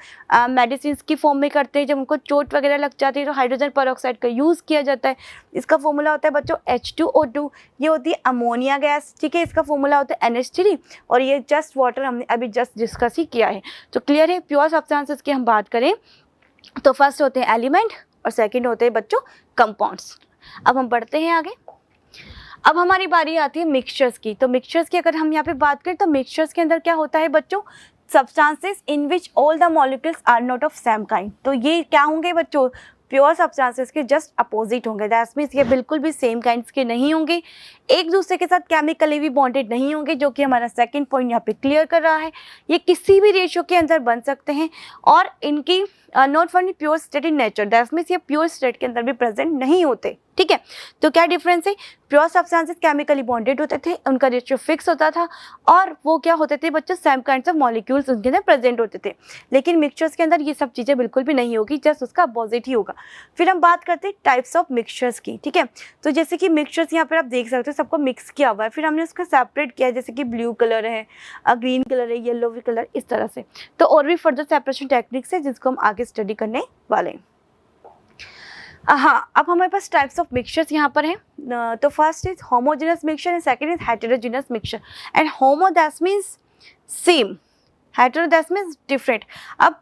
मेडिसिन की फॉर्म में करते हैं, जब हमको चोट वगैरह लग जाती है तो हाइड्रोजन परऑक्साइड का यूज़ किया जाता है। इसका फॉर्मूला होता है बच्चों H2O2। ये होती है अमोनिया गैस, ठीक है। इसका फॉर्मूला होता है NH3 और ये जस्ट वाटर हमने अभी जस्ट डिस्कस ही किया है। तो क्लियर है। प्योर सब्सटेंसेस की हम बात करें तो फर्स्ट होते हैं एलिमेंट और सेकंड होते हैं बच्चों कंपाउंड्स। अब हम बढ़ते हैं आगे। अब हमारी बारी आती है मिक्सचर्स की। तो मिक्सचर्स की अगर हम यहाँ पे बात करें तो मिक्सचर्स के अंदर क्या होता है बच्चों, substances in which all the molecules are not of same kind. तो ये क्या होंगे बच्चों, प्योर सब्सटेंसेस के जस्ट अपोजिट होंगे। दैट मीन्स ये बिल्कुल भी सेम काइंड्स के नहीं होंगे, एक दूसरे के साथ केमिकली भी बॉन्डेड नहीं होंगे, जो कि हमारा सेकंड पॉइंट यहाँ पे क्लियर कर रहा है। ये किसी भी रेशियो के अंदर बन सकते हैं और इनकी not found pure state in nature. That means ये प्योर स्टेट के अंदर भी प्रेजेंट नहीं होते, ठीक है। तो क्या डिफरेंस है, प्योर सब्सटेंसेस केमिकली बॉन्डेड होते थे, उनका रेशियो फिक्स होता था और वो क्या होते थे बच्चों, सेम काइंड्स ऑफ मॉलिक्यूल्स उनके अंदर प्रेजेंट होते थे। लेकिन मिक्सचर्स के अंदर ये सब चीज़ें बिल्कुल भी नहीं होगी, जस्ट उसका अपोजिट ही होगा। फिर हम बात करते हैं टाइप्स ऑफ मिक्सचर्स की, ठीक है। तो जैसे कि मिक्सचर्स यहाँ पर आप देख सकते हो सबको मिक्स किया हुआ है, फिर हमने उसको सेपरेट किया है, जैसे कि ब्लू कलर है, ग्रीन कलर है, येलो कलर, इस तरह से। तो और भी फर्दर सेपरेशन टेक्निक्स है जिसको हम आगे स्टडी करने वाले हैं। हाँ, अब हमारे पास टाइप्स ऑफ मिक्सचर्स यहाँ पर हैं। तो first is homogeneous mixture and second is heterogeneous mixture. And homo that means same, hetero that means different. अब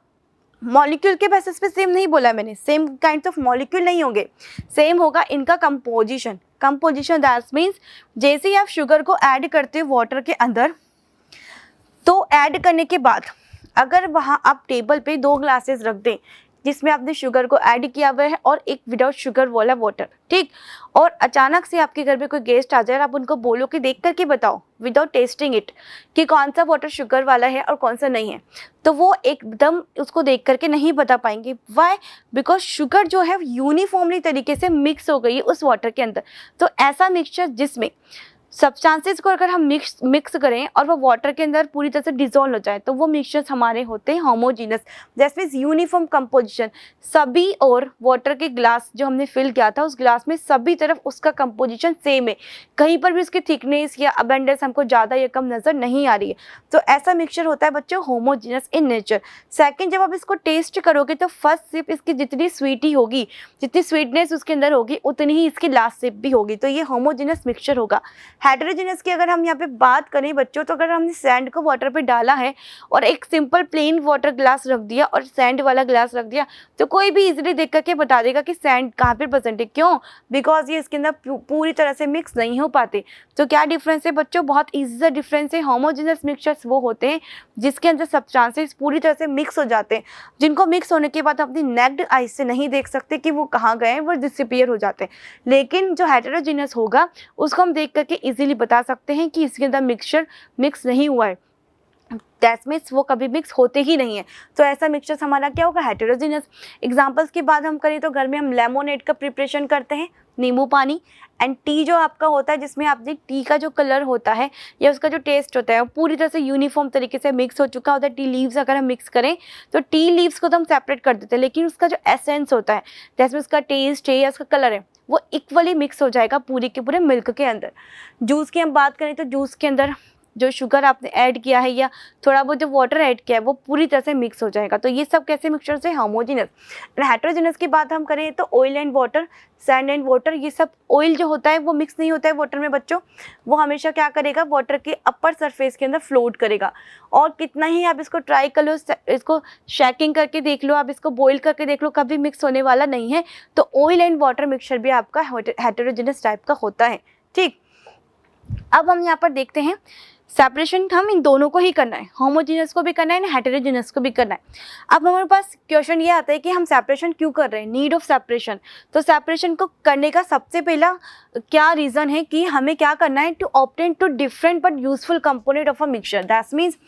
मॉलिक्यूल के बेसिस पे सेम नहीं बोला मैंने, सेम काइंड्स ऑफ मॉलिक्यूल नहीं होंगे, सेम होगा इनका कंपोजिशन। कंपोजिशन दैट मीन्स जैसे ही आप शुगर को ऐड करते हो वाटर के अंदर, तो ऐड करने के बाद अगर वहाँ आप टेबल पे 2 ग्लासेस रख दें, जिसमें आपने शुगर को ऐड किया हुआ है और एक विदाउट शुगर वाला वाटर, ठीक। और अचानक से आपके घर में कोई गेस्ट आ जाए, आप उनको बोलो कि देख करके बताओ विदाउट टेस्टिंग इट कि कौन सा वाटर शुगर वाला है और कौन सा नहीं है, तो वो एकदम उसको देख करके नहीं बता पाएंगे। वाई? बिकॉज शुगर जो है यूनिफॉर्मली तरीके से मिक्स हो गई है उस वाटर के अंदर। तो ऐसा मिक्सचर जिसमें सब्सटेंसेस को अगर हम मिक्स करें और वो वाटर के अंदर पूरी तरह से डिजोल्व हो जाए, तो वो मिक्सचर्स हमारे होते हैं homogeneous, that means uniform composition. सभी और वाटर के ग्लास जो हमने फिल किया था, उस ग्लास में सभी तरफ उसका कंपोजिशन सेम है, कहीं पर भी उसकी थिकनेस या अबेंडेंस हमको ज़्यादा या कम नज़र नहीं आ रही है। तो ऐसा मिक्सचर होता है बच्चों होमोजीनस इन नेचर। सेकेंड, जब आप इसको टेस्ट करोगे तो फर्स्ट सिप इसकी जितनी स्वीटी होगी, जितनी स्वीटनेस उसके अंदर होगी, उतनी ही इसकी लास्ट सिप भी होगी। तो ये होमोजीनस मिक्सचर होगा। हेटेरोजेनस की अगर हम यहाँ पे बात करें बच्चों, तो अगर हमने सैंड को वाटर पे डाला है और एक सिंपल प्लेन वाटर ग्लास रख दिया और सैंड वाला ग्लास रख दिया, तो कोई भी इजीली देख करके बता देगा कि सैंड कहाँ पे प्रेजेंट है। क्यों? बिकॉज ये इसके अंदर पूरी तरह से मिक्स नहीं हो पाते। तो क्या डिफरेंस है बच्चों? बहुत ईजी सा डिफरेंस है। होमोजेनस मिक्सचर्स वो होते हैं जिसके अंदर सब्सटेंसेस पूरी तरह से मिक्स हो जाते हैं, जिनको मिक्स होने के बाद अपनी नेक्ड आइज से नहीं देख सकते कि वो कहाँ गए हैं, वो डिसअपीयर हो जाते हैं। लेकिन जो हेटेरोजेनस होगा उसको हम देख करके इजीली बता सकते हैं कि इसके अंदर मिक्सचर मिक्स नहीं हुआ है, दैट मीन्स वो कभी मिक्स होते ही नहीं है। तो ऐसा मिक्सचर हमारा क्या होगा? हेटेरोजेनस। एग्जांपल्स की बात हम करें तो घर में हम लेमोनेड का प्रिपरेशन करते हैं, नींबू पानी, एंड टी जो आपका होता है जिसमें आपने टी का जो कलर होता है या उसका जो टेस्ट होता है वो पूरी तरह से यूनिफॉर्म तरीके से मिक्स हो चुका होता है। टी लीव्स अगर हम मिक्स करें तो टी लीव्स को तो हम सेपरेट कर देते हैं, लेकिन उसका जो एसेंस होता है, जैसे उसका टेस्ट है या उसका कलर है, वो इक्वली मिक्स हो जाएगा पूरे के पूरे मिल्क के अंदर। जूस की हम बात करें तो जूस के अंदर जो शुगर आपने ऐड किया है या थोड़ा बहुत जो वाटर ऐड किया है वो पूरी तरह से मिक्स हो जाएगा। तो ये सब कैसे मिक्सचर है? होमोजेनस। हेटेरोजेनस की बात हम करें तो oil and water, sand and water, ये सब ऑयल जो होता है वो मिक्स नहीं होता है वाटर में बच्चों। वो हमेशा क्या करेगा? वाटर के अपर सरफेस के अंदर फ्लोट करेगा। और कितना ही आप इसको ट्राई कर लो, इसको शेकिंग करके देख लो, आप इसको बॉईल करके देख लो, कभी मिक्स होने वाला नहीं है। तो ऑयल एंड वाटर मिक्सचर भी आपका हेटेरोजेनस टाइप का होता है, ठीक। अब हम यहाँ पर देखते हैं सेपरेशन हम इन दोनों को ही करना है, होमोजेनस को भी करना है, हेटेरोजेनस को भी करना है। अब हमारे पास क्वेश्चन ये आता है कि हम सेपरेशन क्यों कर रहे हैं, नीड ऑफ सेपरेशन। तो सेपरेशन को करने का सबसे पहला क्या रीज़न है कि हमें क्या करना है? To obtain two different but useful component of a mixture. That means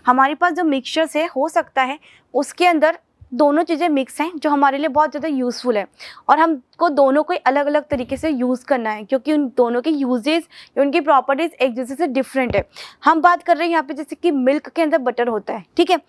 हमारे पास जो मिक्सचर्स है, हो सकता है उसके अंदर दोनों चीज़ें मिक्स हैं जो हमारे लिए बहुत ज़्यादा यूज़फुल है, और हमको दोनों को अलग अलग तरीके से यूज़ करना है क्योंकि उन दोनों के यूजेस या उनकी प्रॉपर्टीज़ एक दूसरे से डिफरेंट है। हम बात कर रहे हैं यहाँ पे जैसे कि मिल्क के अंदर बटर होता है, ठीक है।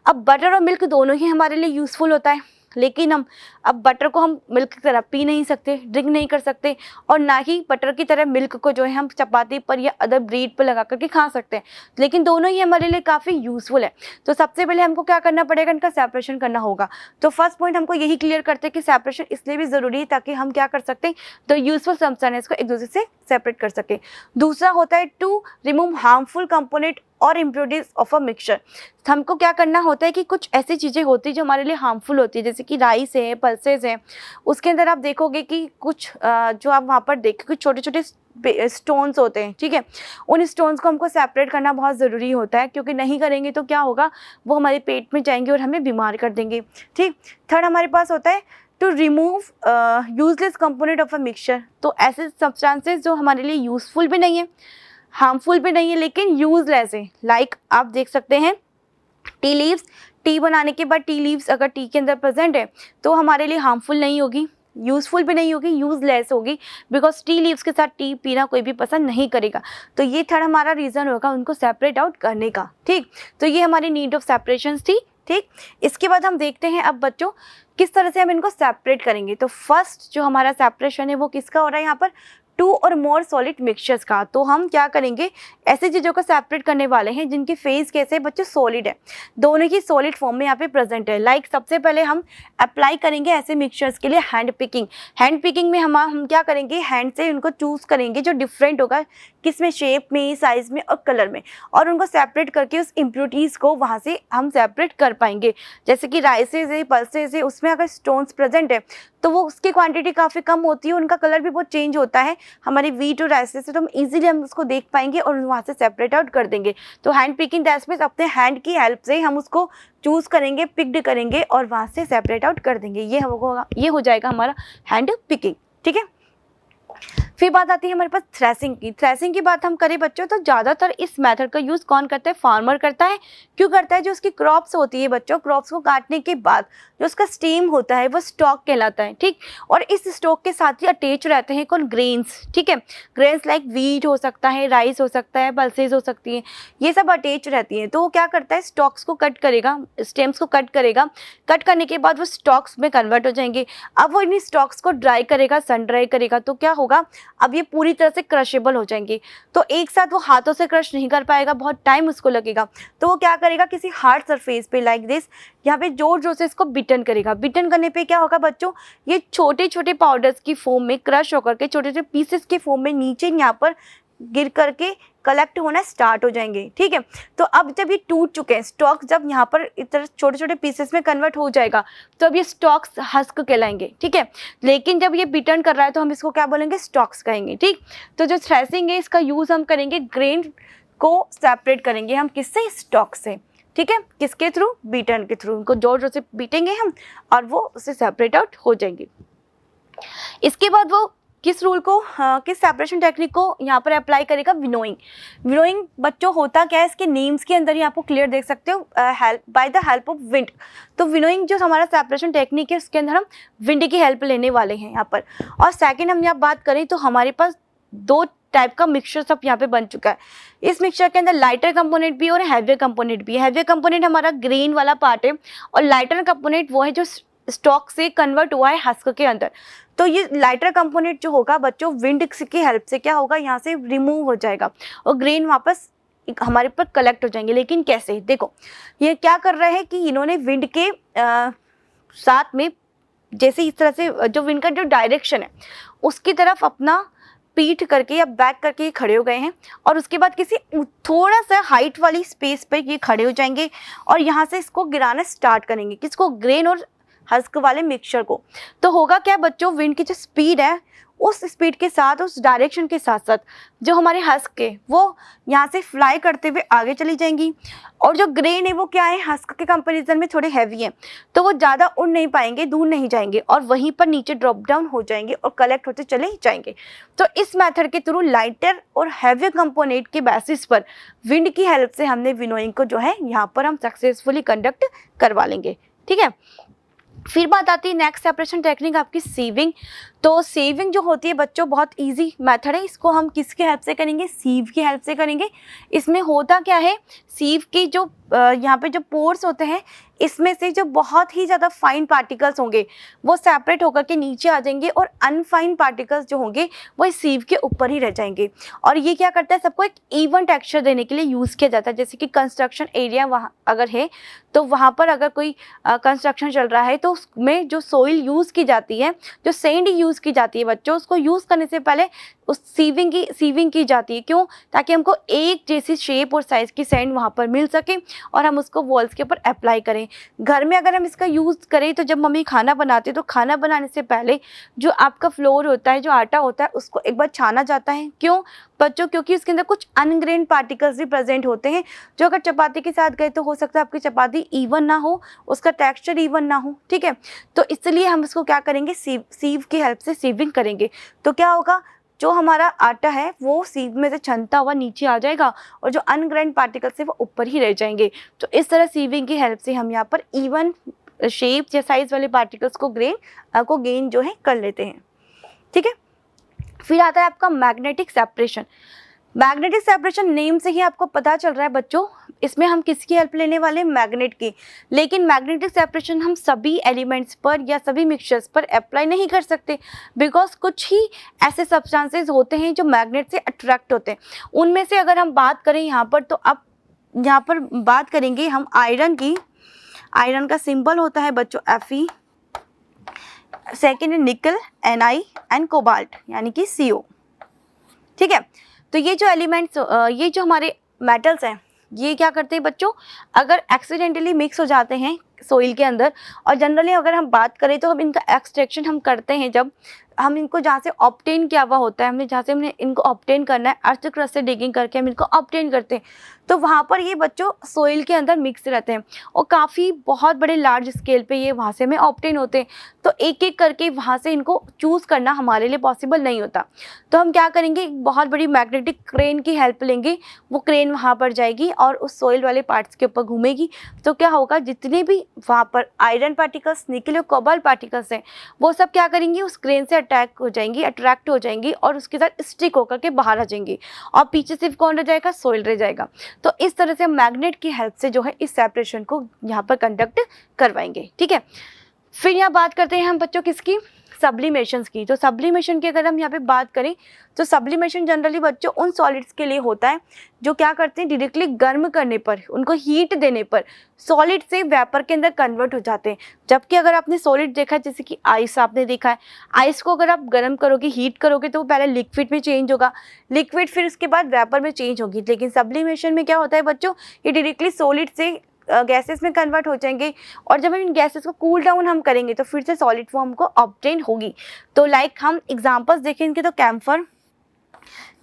अब बटर और मिल्क दोनों ही हमारे लिए यूज़फुल होता है, लेकिन हम अब बटर को हम मिल्क की तरह पी नहीं सकते, ड्रिंक नहीं कर सकते, और ना ही बटर की तरह मिल्क को जो है हम चपाती पर या अदर ब्रेड पर लगा करके खा सकते हैं। लेकिन दोनों ही हमारे लिए काफ़ी यूज़फुल है। तो सबसे पहले हमको क्या करना पड़ेगा? इनका सेपरेशन करना होगा। तो फर्स्ट पॉइंट हमको यही क्लियर करते हैं कि सेपरेशन इसलिए भी ज़रूरी है ताकि हम क्या कर सकते हैं? तो यूज़फुल सब्सटेंस को एक दूसरे से सेपरेट कर सकें। दूसरा होता है टू रिमूव हार्मफुल कंपोनेंट और इम्प्योरिटीज ऑफ अ मिक्सचर। हमको क्या करना होता है कि कुछ ऐसी चीज़ें होती हैं जो हमारे लिए हार्मफुल होती है, जैसे कि राइस है, पल्सेस हैं, उसके अंदर आप देखोगे कि कुछ जो आप वहाँ पर देखो कुछ छोटे छोटे स्टोन्स होते हैं, ठीक है। उन स्टोन्स को हमको सेपरेट करना बहुत ज़रूरी होता है, क्योंकि नहीं करेंगे तो क्या होगा? वो हमारे पेट में जाएंगे और हमें बीमार कर देंगे, ठीक। थर्ड हमारे पास होता है to remove useless component of a mixture. तो ऐसे सब्सटेंसेस जो हमारे लिए यूजफुल भी नहीं है, हार्मफुल भी नहीं है, लेकिन यूजलेस है। लाइक आप देख सकते हैं टी लीव्स, टी बनाने के बाद टी लीव्स अगर टी के अंदर प्रेजेंट है तो हमारे लिए हार्मफुल नहीं होगी, यूज़फुल भी नहीं होगी, यूज़लेस होगी, बिकॉज टी लीव्स के साथ टी पीना कोई भी पसंद नहीं करेगा। तो ये थर्ड हमारा रीज़न होगा उनको सेपरेट आउट करने का, ठीक। तो ये हमारी नीड ऑफ सेपरेशन थी, ठीक। इसके बाद हम देखते हैं अब बच्चों किस तरह से हम इनको सेपरेट करेंगे। तो फर्स्ट जो हमारा सेपरेशन है वो किसका हो रहा है यहाँ पर? टू और मोर सॉलिड मिक्सचर्स का। तो हम क्या करेंगे? ऐसी चीज़ों को सेपरेट करने वाले हैं जिनकी फेस कैसे बच्चों? सॉलिड है, दोनों ही सॉलिड फॉर्म में यहाँ पे प्रेजेंट है। लाइक सबसे पहले हम अप्लाई करेंगे ऐसे मिक्सचर्स के लिए हैंड पिकिंग। हैंड पिकिंग में हम क्या करेंगे? हैंड से उनको चूज़ करेंगे जो डिफरेंट होगा, किस में? शेप में, साइज़ में और कलर में, और उनको सेपरेट करके उस इम्प्योरिटीज़ को वहाँ से हम सेपरेट कर पाएंगे। जैसे कि राइसेस है, पल्सेस है, उसमें अगर स्टोन्स प्रेजेंट है तो वो उसकी क्वांटिटी काफ़ी कम होती है, उनका कलर भी बहुत चेंज होता है, हमारी वीट और राइस से, तो हम इजीली हम उसको देख पाएंगे और वहाँ से सेपरेट आउट कर देंगे। तो हैंड पिकिंग दैट मीन्स अपने हैंड की हेल्प से हम उसको चूज करेंगे, पिक्ड करेंगे और वहाँ से सेपरेट आउट कर देंगे। ये हो जाएगा हमारा हैंड पिकिंग, ठीक है। फिर बात आती है हमारे पास थ्रेसिंग की। थ्रेसिंग की बात हम करें बच्चों तो ज़्यादातर इस मेथड का यूज़ कौन करता है? फार्मर करता है। क्यों करता है? जो उसकी क्रॉप्स होती है बच्चों, क्रॉप्स को काटने के बाद जो उसका स्टीम होता है वो स्टॉक कहलाता है, ठीक। और इस स्टॉक के साथ ही अटैच रहते हैं कौन? ग्रेन्स, ठीक है। ग्रेन्स लाइक वीट हो सकता है, राइस हो सकता है, पल्सेस हो सकती हैं, ये सब अटैच रहती हैं। तो वो क्या करता है? स्टॉक्स को कट करेगा, स्टेम्स को कट करेगा। कट करने के बाद वो स्टॉक्स में कन्वर्ट हो जाएंगे। अब वो इन स्टॉक्स को ड्राई करेगा, सन ड्राई करेगा, तो क्या होगा? अब ये पूरी तरह से क्रशेबल हो जाएंगे। तो एक साथ वो हाथों से क्रश नहीं कर पाएगा, बहुत टाइम उसको लगेगा। तो वो क्या करेगा? किसी हार्ड सरफेस पे लाइक दिस यहाँ पे जोर जोर से इसको बिटन करेगा। बिटन करने पे क्या होगा बच्चों? ये छोटे छोटे पाउडर्स की फॉर्म में क्रश होकर के छोटे छोटे पीसेस के फॉर्म में नीचे यहाँ पर गिर करके कलेक्ट होना स्टार्ट हो जाएंगे, ठीक है। तो अब जब ये टूट चुके हैं स्टॉक्स, जब यहाँ पर इधर छोटे छोटे पीसेस में कन्वर्ट हो जाएगा तो अब ये स्टॉक्स हस्क कहलाएंगे, ठीक है। लेकिन जब ये बिटर्न कर रहा है तो हम इसको क्या बोलेंगे? स्टॉक्स कहेंगे, ठीक। तो जो थ्रेसिंग है इसका यूज़ हम करेंगे ग्रेन को सेपरेट करेंगे हम किससे? स्टॉक से, ठीक है। किसके थ्रू? बीटन के थ्रू। उनको जोर जोर से बीटेंगे हम और वो उससे सेपरेट आउट हो जाएंगे। इसके बाद वो किस रूल को, किस सेपरेशन टेक्निक को यहाँ पर अप्लाई करेगा? विनोइंग। विनोइंग बच्चों होता क्या है? इसके नेम्स के अंदर ही आपको क्लियर देख सकते हो, by the help of wind. तो विनोइंग जो हमारा सेपरेशन टेक्निक है उसके अंदर हम विंड की हेल्प लेने वाले हैं यहाँ पर। और सेकेंड हम यहाँ बात करें तो हमारे पास दो टाइप का मिक्सचर सब यहाँ पे बन चुका है। इस मिक्सचर के अंदर लाइटर कंपोनेंट भी और हैवियर कंपोनेंट भी है। हैवियर कंपोनेंट हमारा ग्रेन वाला पार्ट है और लाइटर कंपोनेंट वो है जो स्टॉक से कन्वर्ट हुआ है हस्क के अंदर। तो ये लाइटर कंपोनेंट जो होगा बच्चों विंड की हेल्प से क्या होगा? यहाँ से रिमूव हो जाएगा और ग्रेन वापस हमारे पर कलेक्ट हो जाएंगे। लेकिन कैसे? देखो ये क्या कर रहे हैं कि इन्होंने विंड के साथ में जैसे इस तरह से जो विंड का जो डायरेक्शन है उसकी तरफ अपना पीठ करके या बैक करके ये खड़े हो गए हैं और उसके बाद किसी थोड़ा सा हाइट वाली स्पेस पर ये खड़े हो जाएंगे और यहाँ से इसको गिराना स्टार्ट करेंगे। किसको? ग्रेन और हस्क वाले मिक्सचर को। तो होगा क्या बच्चों? विंड की जो स्पीड है उस स्पीड के साथ, उस डायरेक्शन के साथ साथ जो हमारे हस्क है वो यहाँ से फ्लाई करते हुए आगे चली जाएंगी। और जो ग्रेन है वो क्या है? हस्क के कंपैरिजन में थोड़े हैवी हैं, तो वो ज़्यादा उड़ नहीं पाएंगे, दूर नहीं जाएंगे और वहीं पर नीचे ड्रॉप डाउन हो जाएंगे और कलेक्ट होते चले जाएंगे। तो इस मेथड के थ्रू लाइटर और हैवी कंपोनेंट के बेसिस पर विंड की हेल्प से हमने विनोइंग को जो है यहाँ पर हम सक्सेसफुली कंडक्ट करवा लेंगे, ठीक है। फिर बात आती है नेक्स्ट सेपरेशन टेक्निक आपकी सीविंग। तो सीविंग जो होती है बच्चों बहुत इजी मेथड है। इसको हम किसके हेल्प से करेंगे? सीव की हेल्प से करेंगे। इसमें होता क्या है? सीव की जो यहाँ पे जो पोर्स होते हैं इसमें से जो बहुत ही ज़्यादा फाइन पार्टिकल्स होंगे वो सेपरेट होकर के नीचे आ जाएंगे और अनफाइन पार्टिकल्स जो होंगे वो इस सीव के ऊपर ही रह जाएंगे। और ये क्या करता है? सबको एक इवन टेक्सचर देने के लिए यूज़ किया जाता है। जैसे कि कंस्ट्रक्शन एरिया वहाँ अगर है तो वहाँ पर अगर कोई कंस्ट्रक्शन चल रहा है तो उसमें जो सोइल यूज़ की जाती है, जो सैंड यूज़ की जाती है बच्चों, उसको यूज़ करने से पहले उस सीविंग की जाती है। क्यों? ताकि हमको एक जैसी शेप और साइज़ की सैंड वहाँ पर मिल सके और हम उसको वॉल्स के ऊपर अप्लाई करें। घर में अगर हम इसका यूज़ करें तो जब मम्मी खाना बनाती है तो खाना बनाने से पहले जो आपका फ्लोर होता है, जो आटा होता है, उसको एक बार छाना जाता है। क्यों बच्चों? क्योंकि उसके अंदर कुछ अनग्रेन्ड पार्टिकल्स भी प्रेजेंट होते हैं जो अगर चपाती के साथ गए तो हो सकता है आपकी चपाती इवन ना हो, उसका टेक्सचर इवन ना हो, ठीक है। तो इसलिए हम इसको क्या करेंगे? सीव की हेल्प से सीविंग करेंगे। तो क्या होगा? जो हमारा आटा है वो सीव में से छनता हुआ नीचे आ जाएगा और जो अनग्रेन्ड पार्टिकल्स है वो ऊपर ही रह जाएंगे। तो इस तरह सीविंग की हेल्प से हम यहाँ पर इवन शेप या साइज वाले पार्टिकल्स को गेन जो है कर लेते हैं, ठीक है। फिर आता है आपका magnetic separation. Magnetic separation name से ही आपको पता चल रहा है बच्चों, इसमें हम किसकी हेल्प लेने वाले हैं? मैग्नेट की। लेकिन मैग्नेटिक सेपरेशन हम सभी एलिमेंट्स पर या सभी मिक्सचर्स पर अप्लाई नहीं कर सकते, बिकॉज कुछ ही ऐसे सब्सटेंसेस होते हैं जो मैग्नेट से अट्रैक्ट होते हैं। उनमें से अगर हम बात करें यहाँ पर तो अब यहाँ पर बात करेंगे हम आयरन की। आयरन का सिंबल होता है बच्चों Fe। सेकेंड है निकल Ni एंड कोबाल्ट यानी कि CO, ठीक है। तो ये जो एलिमेंट्स, ये जो हमारे मेटल्स हैं ये क्या करते हैं बच्चों? अगर एक्सीडेंटली मिक्स हो जाते हैं सोइल के अंदर, और जनरली अगर हम बात करें तो हम इनका एक्सट्रैक्शन हम करते हैं हम इनको जहाँ से ऑब्टेन किया हुआ होता है, हमने जहाँ से हमने इनको ऑब्टेन करना है, अर्थ क्रस्ट से डिगिंग करके हम इनको ऑब्टेन करते हैं, तो वहाँ पर ये बच्चों सोइल के अंदर मिक्स रहते हैं और काफ़ी बहुत बड़े लार्ज स्केल पे ये वहाँ से हमें ऑब्टेन होते हैं। तो एक एक करके वहाँ से इनको चूज़ करना हमारे लिए पॉसिबल नहीं होता। तो हम क्या करेंगे, एक बहुत बड़ी मैग्नेटिक क्रेन की हेल्प लेंगे, वो क्रेन वहाँ पर जाएगी और उस सोइल वाले पार्ट्स के ऊपर घूमेगी। तो क्या होगा, जितने भी वहाँ पर आयरन पार्टिकल्स, निकल और कोबाल्ट पार्टिकल्स हैं, वो सब क्या करेंगी, उस क्रेन से अट्रैक्ट हो जाएंगी और उसके साथ स्टिक होकर के बाहर आ जाएंगी और पीछे सिर्फ कौन रह जाएगा, सोइल रह जाएगा। तो इस तरह से हम मैग्नेट की हेल्प से जो है इस सेपरेशन को यहाँ पर कंडक्ट करवाएंगे। ठीक है, फिर यहाँ बात करते हैं हम बच्चों किसकी, सब्लिमेशंस की। तो सब्लिमेशन की अगर हम यहाँ पे बात करें तो सब्लिमेशन जनरली बच्चों उन सॉलिड्स के लिए होता है जो क्या करते हैं, डायरेक्टली गर्म करने पर, उनको हीट देने पर सॉलिड से वेपर के अंदर कन्वर्ट हो जाते हैं। जबकि अगर आपने सॉलिड देखा है, जैसे कि आइस आपने देखा है, आइस को अगर आप गर्म करोगे, हीट करोगे तो वो पहले लिक्विड में चेंज होगा, लिक्विड फिर उसके बाद वेपर में चेंज होगी। लेकिन सब्लिमेशन में क्या होता है बच्चों, ये डायरेक्टली सॉलिड से गैसेस में कन्वर्ट हो जाएंगे और जब हम इन गैसेस को कूल डाउन हम करेंगे तो फिर से सॉलिड फॉर्म को ऑब्टेन होगी। तो लाइक हम एग्जांपल्स देखें इनके, तो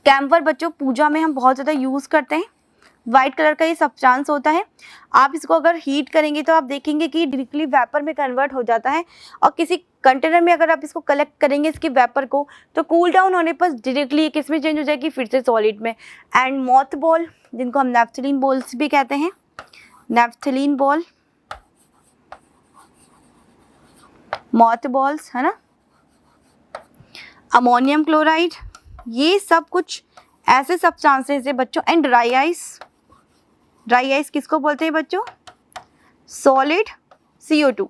कैम्फर बच्चों पूजा में हम बहुत ज़्यादा यूज़ करते हैं। वाइट कलर का ये सब्सटेंस होता है, आप इसको अगर हीट करेंगे तो आप देखेंगे कि डायरेक्टली वेपर में कन्वर्ट हो जाता है और किसी कंटेनर में अगर आप इसको कलेक्ट करेंगे इसकी वेपर को, तो कूल डाउन होने पर डायरेक्टली ये किस में चेंज हो जाएगी, फिर से सॉलिड में। एंड मॉथ बॉल, जिनको हम नेफ्थलीन बॉल्स भी कहते हैं, नेफ्थलीन बॉल, मॉथ बॉल्स है ना, अमोनियम क्लोराइड, ये सब कुछ ऐसे सब्सटेंसेस है बच्चों। And dry ice, dry ice किसको बोलते हैं बच्चों, सॉलिड CO2।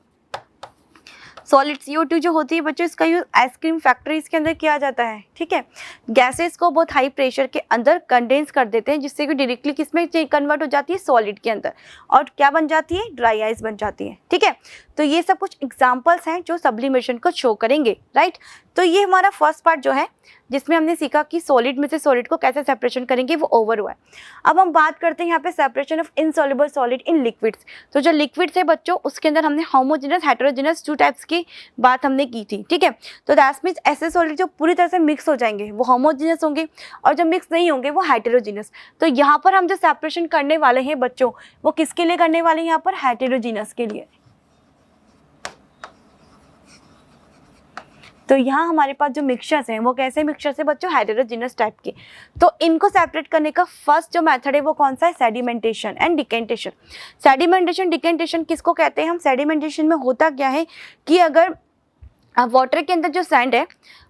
सॉलिड CO2 जो होती है बच्चों, इसका यूज आइसक्रीम फैक्ट्रीज के अंदर किया जाता है। ठीक है, गैसेस को बहुत हाई प्रेशर के अंदर कंडेंस कर देते हैं, जिससे कि डायरेक्टली किस में कन्वर्ट हो जाती है, सॉलिड के अंदर, और क्या बन जाती है, ड्राई आइस बन जाती है। ठीक है, तो ये सब कुछ एग्जांपल्स हैं जो सब्लिमेशन को शो करेंगे, राइट। तो ये हमारा फर्स्ट पार्ट जो है जिसमें हमने सीखा कि सॉलिड में से सॉलिड को कैसे सेपरेशन करेंगे, वो ओवर हुआ है। अब हम बात करते हैं यहाँ पे separation of insoluble solid in liquids. तो जो लिक्विड्स है बच्चों, उसके अंदर हमने होमोजेनस, हेटेरोजेनस 2 टाइप्स की बात हमने की थी। ठीक है, तो दैट मीन्स ऐसे सॉलिड जो पूरी तरह से मिक्स हो जाएंगे वो होमोजेनस होंगे और जो मिक्स नहीं होंगे वो हेटेरोजेनस। तो यहाँ पर हम जो सेपरेशन करने वाले हैं बच्चों, वो किसके लिए करने वाले हैं, यहाँ पर हेटेरोजेनस के लिए। तो यहाँ हमारे पास जो मिक्सचर्स हैं वो कैसे मिक्सचर्स है बच्चों, हेटेरोजेनस टाइप के। तो इनको सेपरेट करने का फर्स्ट जो मेथड है वो कौन सा है, sedimentation and decantation. Sedimentation, decantation किसको कहते हैं हम, सेडिमेंटेशन में होता क्या है कि अगर वाटर के अंदर जो सैंड है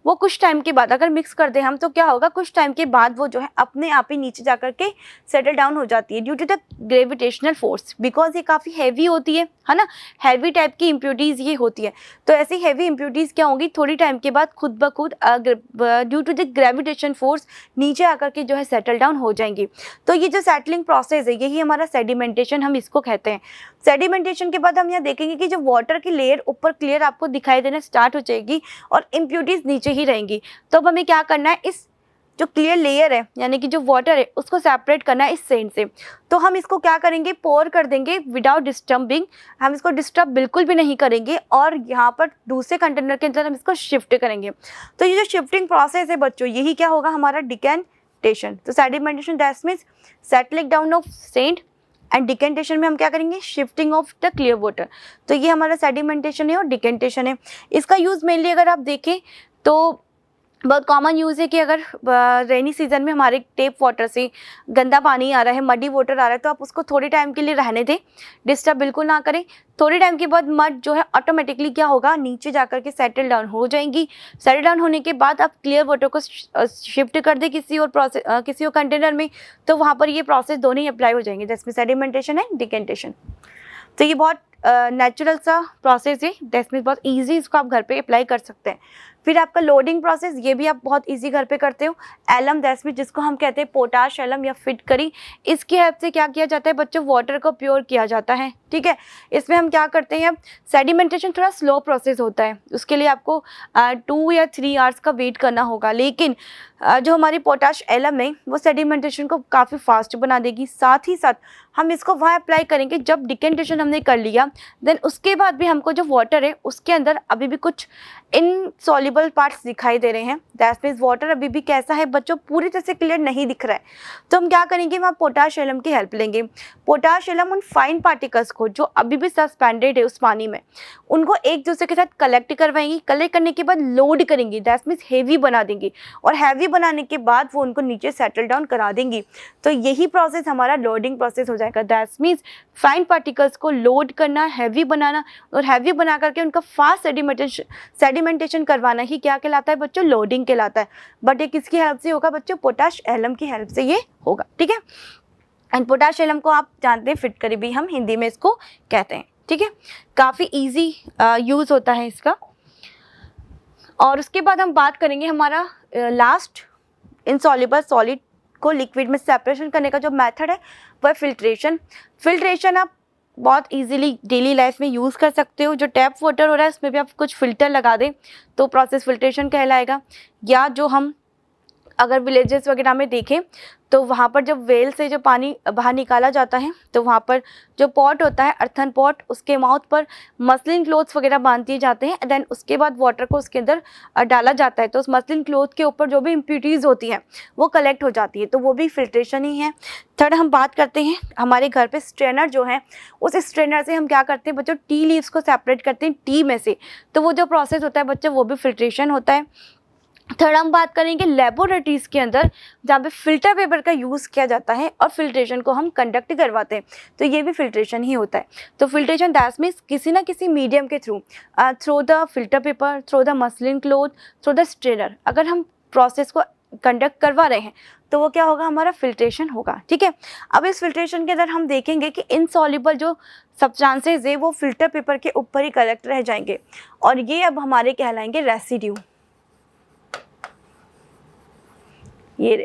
वो कुछ टाइम के बाद अगर मिक्स कर दें हम, तो क्या होगा, कुछ टाइम के बाद वो जो है अपने आप ही नीचे जा कर के सेटल डाउन हो जाती है due to the gravitational force, because ये काफ़ी हैवी होती है ना, हैवी टाइप की इम्प्योरिटीज़ ये होती है। तो ऐसी हैवी इम्प्योरिटीज़ क्या होंगी, थोड़ी टाइम के बाद खुद ब खुद due to the gravitation force नीचे आकर के जो है सेटल डाउन हो जाएंगी। तो ये जो सेटलिंग प्रोसेस है यही हमारा सेडिमेंटेशन हम इसको कहते हैं। सेडिमेंटेशन के बाद हम यहाँ देखेंगे कि जो वाटर की लेयर ऊपर क्लियर आपको दिखाई देना स्टार्ट हो जाएगी और इम्प्योरिटीज़ नीचे ही रहेंगी। तो अब हमें क्या करना है, इस जो क्लियर लेयर है यानी कि जो वाटर है उसको सेपरेट करना है इस सैंड से। तो हम इसको क्या करेंगे, पोर कर देंगे विदाउट डिस्टर्बिंग, हम इसको डिस्टर्ब बिल्कुल भी नहीं करेंगे और यहाँ पर दूसरे कंटेनर के अंदर हम इसको शिफ्ट करेंगे। तो ये जो शिफ्टिंग प्रोसेस है बच्चों, यही क्या होगा, हमारा डिकेंटेशन। तो sedimentation that means settling down of sand and decantation में हम क्या करेंगे, shifting of the clear water. तो ये हमारा सेडिमेंटेशन है और डिकेंटेशन है। इसका यूज़ मेनली अगर आप देखें तो बहुत कॉमन यूज़ है कि अगर रेनी सीजन में हमारे टेप वाटर से गंदा पानी आ रहा है, मडी वाटर आ रहा है, तो आप उसको थोड़ी टाइम के लिए रहने दें, डिस्टर्ब बिल्कुल ना करें। थोड़ी टाइम के बाद मड जो है ऑटोमेटिकली क्या होगा, नीचे जाकर के सेटल डाउन हो जाएंगी। सेटल डाउन होने के बाद आप क्लियर वाटर को शिफ्ट कर दें किसी और कंटेनर में, तो वहाँ पर ये प्रोसेस दोनों ही अप्लाई हो जाएंगे, जिसमें सेडिमेंटेशन एंड डिकेंटेशन। तो ये बहुत नेचुरल सा प्रोसेस है, जिसमें बहुत ईजी इसको आप घर पे अप्लाई कर सकते हैं। फिर आपका लोडिंग प्रोसेस, ये भी आप बहुत इजी घर पे करते हो। एलम दैट जिसको हम कहते हैं पोटाश एलम या फिटकरी, इसकी हेल्प से क्या किया जाता है बच्चों, वाटर को प्योर किया जाता है। ठीक है, इसमें हम क्या करते हैं, सेडिमेंटेशन थोड़ा स्लो प्रोसेस होता है, उसके लिए आपको 2 या 3 आवर्स का वेट करना होगा। लेकिन जो हमारी पोटाश एलम है वो सेडिमेंटेशन को काफ़ी फास्ट बना देगी। साथ ही साथ हम इसको वहाँ अप्लाई करेंगे जब डिकेंटेशन हमने कर लिया, देन उसके बाद भी हमको जो वाटर है उसके अंदर अभी भी कुछ इनसॉल्युबल पार्ट्स दिखाई दे रहे हैं। दैट मीन्स वाटर अभी भी कैसा है बच्चों, पूरी तरह से क्लियर नहीं दिख रहा है। तो हम क्या करेंगे, वहाँ पोटाश एलम की हेल्प लेंगे। पोटाश एलम उन फाइन पार्टिकल्स को जो अभी भी सस्पेंडेड है उस पानी में, उनको एक दूसरे के साथ कलेक्ट करवाएंगी। कलेक्ट करने के बाद लोड करेंगी, दैट मीन्स हेवी बना देंगी, और हैवी बनाने के बाद वो उनको नीचे सेटल डाउन करा देंगी। तो यही प्रोसेस हमारा लोडिंग प्रोसेस हो जाएगा। दैट मीन्स फाइन पार्टिकल्स को लोड करना, हैवी बनाना, और हैवी बना करके उनका फास्ट सेडिमेंटेशन करवाना ही क्या कहलाता है बच्चों, लोडिंग कहलाता है। बट ये किसकी हेल्प से होगा बच्चों, पोटाश एलम की हेल्प से ये होगा। ठीक है, एंड पोटाश एलम को आप जानते हैं फिटकरी भी हम हिंदी में इसको कहते हैं। ठीक है, काफ़ी इजी यूज़ होता है इसका। और उसके बाद हम बात करेंगे हमारा लास्ट इनसॉल्युबल सॉलिड को लिक्विड में सेपरेशन करने का जो मेथड है वो है फिल्ट्रेशन। फिल्ट्रेशन आप बहुत इजीली डेली लाइफ में यूज़ कर सकते हो। जो टैप वाटर हो रहा है उसमें भी आप कुछ फ़िल्टर लगा दें तो प्रोसेस फिल्ट्रेशन कहलाएगा। या जो हम अगर विलेजेस वगैरह में देखें तो वहाँ पर जब वेल से जो पानी बाहर निकाला जाता है तो वहाँ पर जो पॉट होता है, अर्थन पॉट, उसके माउथ पर मसलिन क्लोथ्स वगैरह बांध दिए जाते हैं। देन उसके बाद वाटर को उसके अंदर डाला जाता है, तो उस मसलिन क्लोथ के ऊपर जो भी इम्प्यूरिटीज़ होती हैं वो कलेक्ट हो जाती है, तो वो भी फिल्ट्रेशन ही है। थर्ड हम बात करते हैं हमारे घर पे स्ट्रेनर जो है, उस स्ट्रेनर से हम क्या करते हैं बच्चों, टी लीव्स को सेपरेट करते हैं टी में से, तो वो जो प्रोसेस होता है बच्चों वो भी फिल्ट्रेशन होता है। थर्ड हम बात करेंगे लेबोरेटरीज़ के अंदर जहाँ पे फिल्टर पेपर का यूज़ किया जाता है और फिल्ट्रेशन को हम कंडक्ट करवाते हैं, तो ये भी फिल्ट्रेशन ही होता है। तो फिल्ट्रेशन दैट मीन्स किसी ना किसी मीडियम के through the filter paper, through the muslin cloth, through the strainer, अगर हम प्रोसेस को कंडक्ट करवा रहे हैं तो वो क्या होगा, हमारा फिल्ट्रेशन होगा। ठीक है, अब इस फिल्ट्रेशन के अंदर हम देखेंगे कि इनसॉल्युबल जो सब्सटेंसेज है वो फिल्टर पेपर के ऊपर ही कलेक्ट रह जाएंगे, और ये अब हमारे कहलाएंगे रेसिड्यू। ये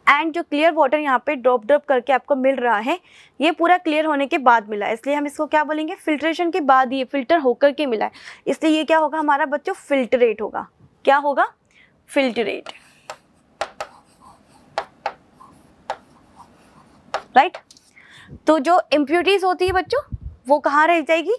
एंड जो क्लियर वाटर यहाँ पे ड्रॉप ड्रॉप करके आपको मिल रहा है, ये पूरा क्लियर होने के बाद मिला है, इसलिए हम इसको क्या बोलेंगे, फिल्ट्रेशन के बाद ये फिल्टर होकर के मिला है, इसलिए ये क्या होगा हमारा बच्चों, फिल्ट्रेट होगा। क्या होगा, फिल्ट्रेट, राइट। तो जो इम्प्यूरिटीज होती है बच्चों वो कहाँ रह जाएगी,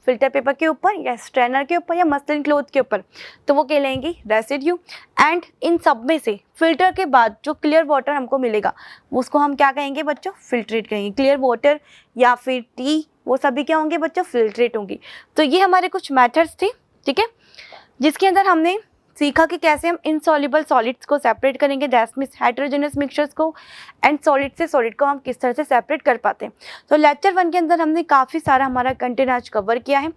फिल्टर पेपर के ऊपर या स्ट्रेनर के ऊपर या मसलिन क्लोथ के ऊपर, तो वो कहलाएंगी रेसिड्यू। एंड इन सब में से फिल्टर के बाद जो क्लियर वाटर हमको मिलेगा उसको हम क्या कहेंगे बच्चों, फिल्ट्रेट कहेंगे। क्लियर वाटर या फिर टी, वो सभी क्या होंगे बच्चों, फिल्ट्रेट होंगी। तो ये हमारे कुछ मेथड्स थे, ठीक है, जिसके अंदर हमने सीखा कि कैसे हम इनसॉल्युबल सॉलिड्स को सेपरेट करेंगे, दैट मींस हेटेरोजेनस मिक्सचर्स को, एंड सॉलिड से सॉलिड को हम किस तरह से सेपरेट कर पाते हैं। तो लेक्चर 1 के अंदर हमने काफ़ी सारा हमारा कंटेंट आज कवर किया है।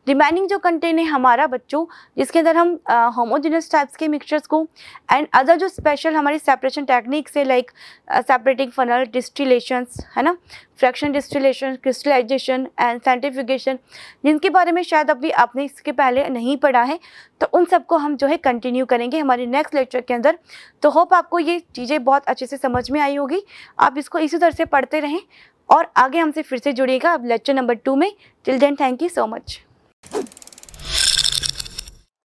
रिमेनिंग जो कंटेंट है हमारा बच्चों, जिसके अंदर हम होमोजेनस टाइप्स के मिक्सचर्स को एंड अदर जो स्पेशल हमारी सेपरेशन टेक्निक्स है लाइक सेपरेटिंग फनल, डिस्टिलेशंस, है ना, fraction distillation, crystallization and centrifugation, जिनके बारे में शायद अभी आपने इसके पहले नहीं पढ़ा है, तो उन सबको हम जो है कंटिन्यू करेंगे हमारे नेक्स्ट लेक्चर के अंदर। तो होप आपको ये चीज़ें बहुत अच्छे से समझ में आई होगी। आप इसको इसी तरह से पढ़ते रहें और आगे हमसे फिर से जुड़िएगा अब लेक्चर नंबर 2 में। Till then thank you so much.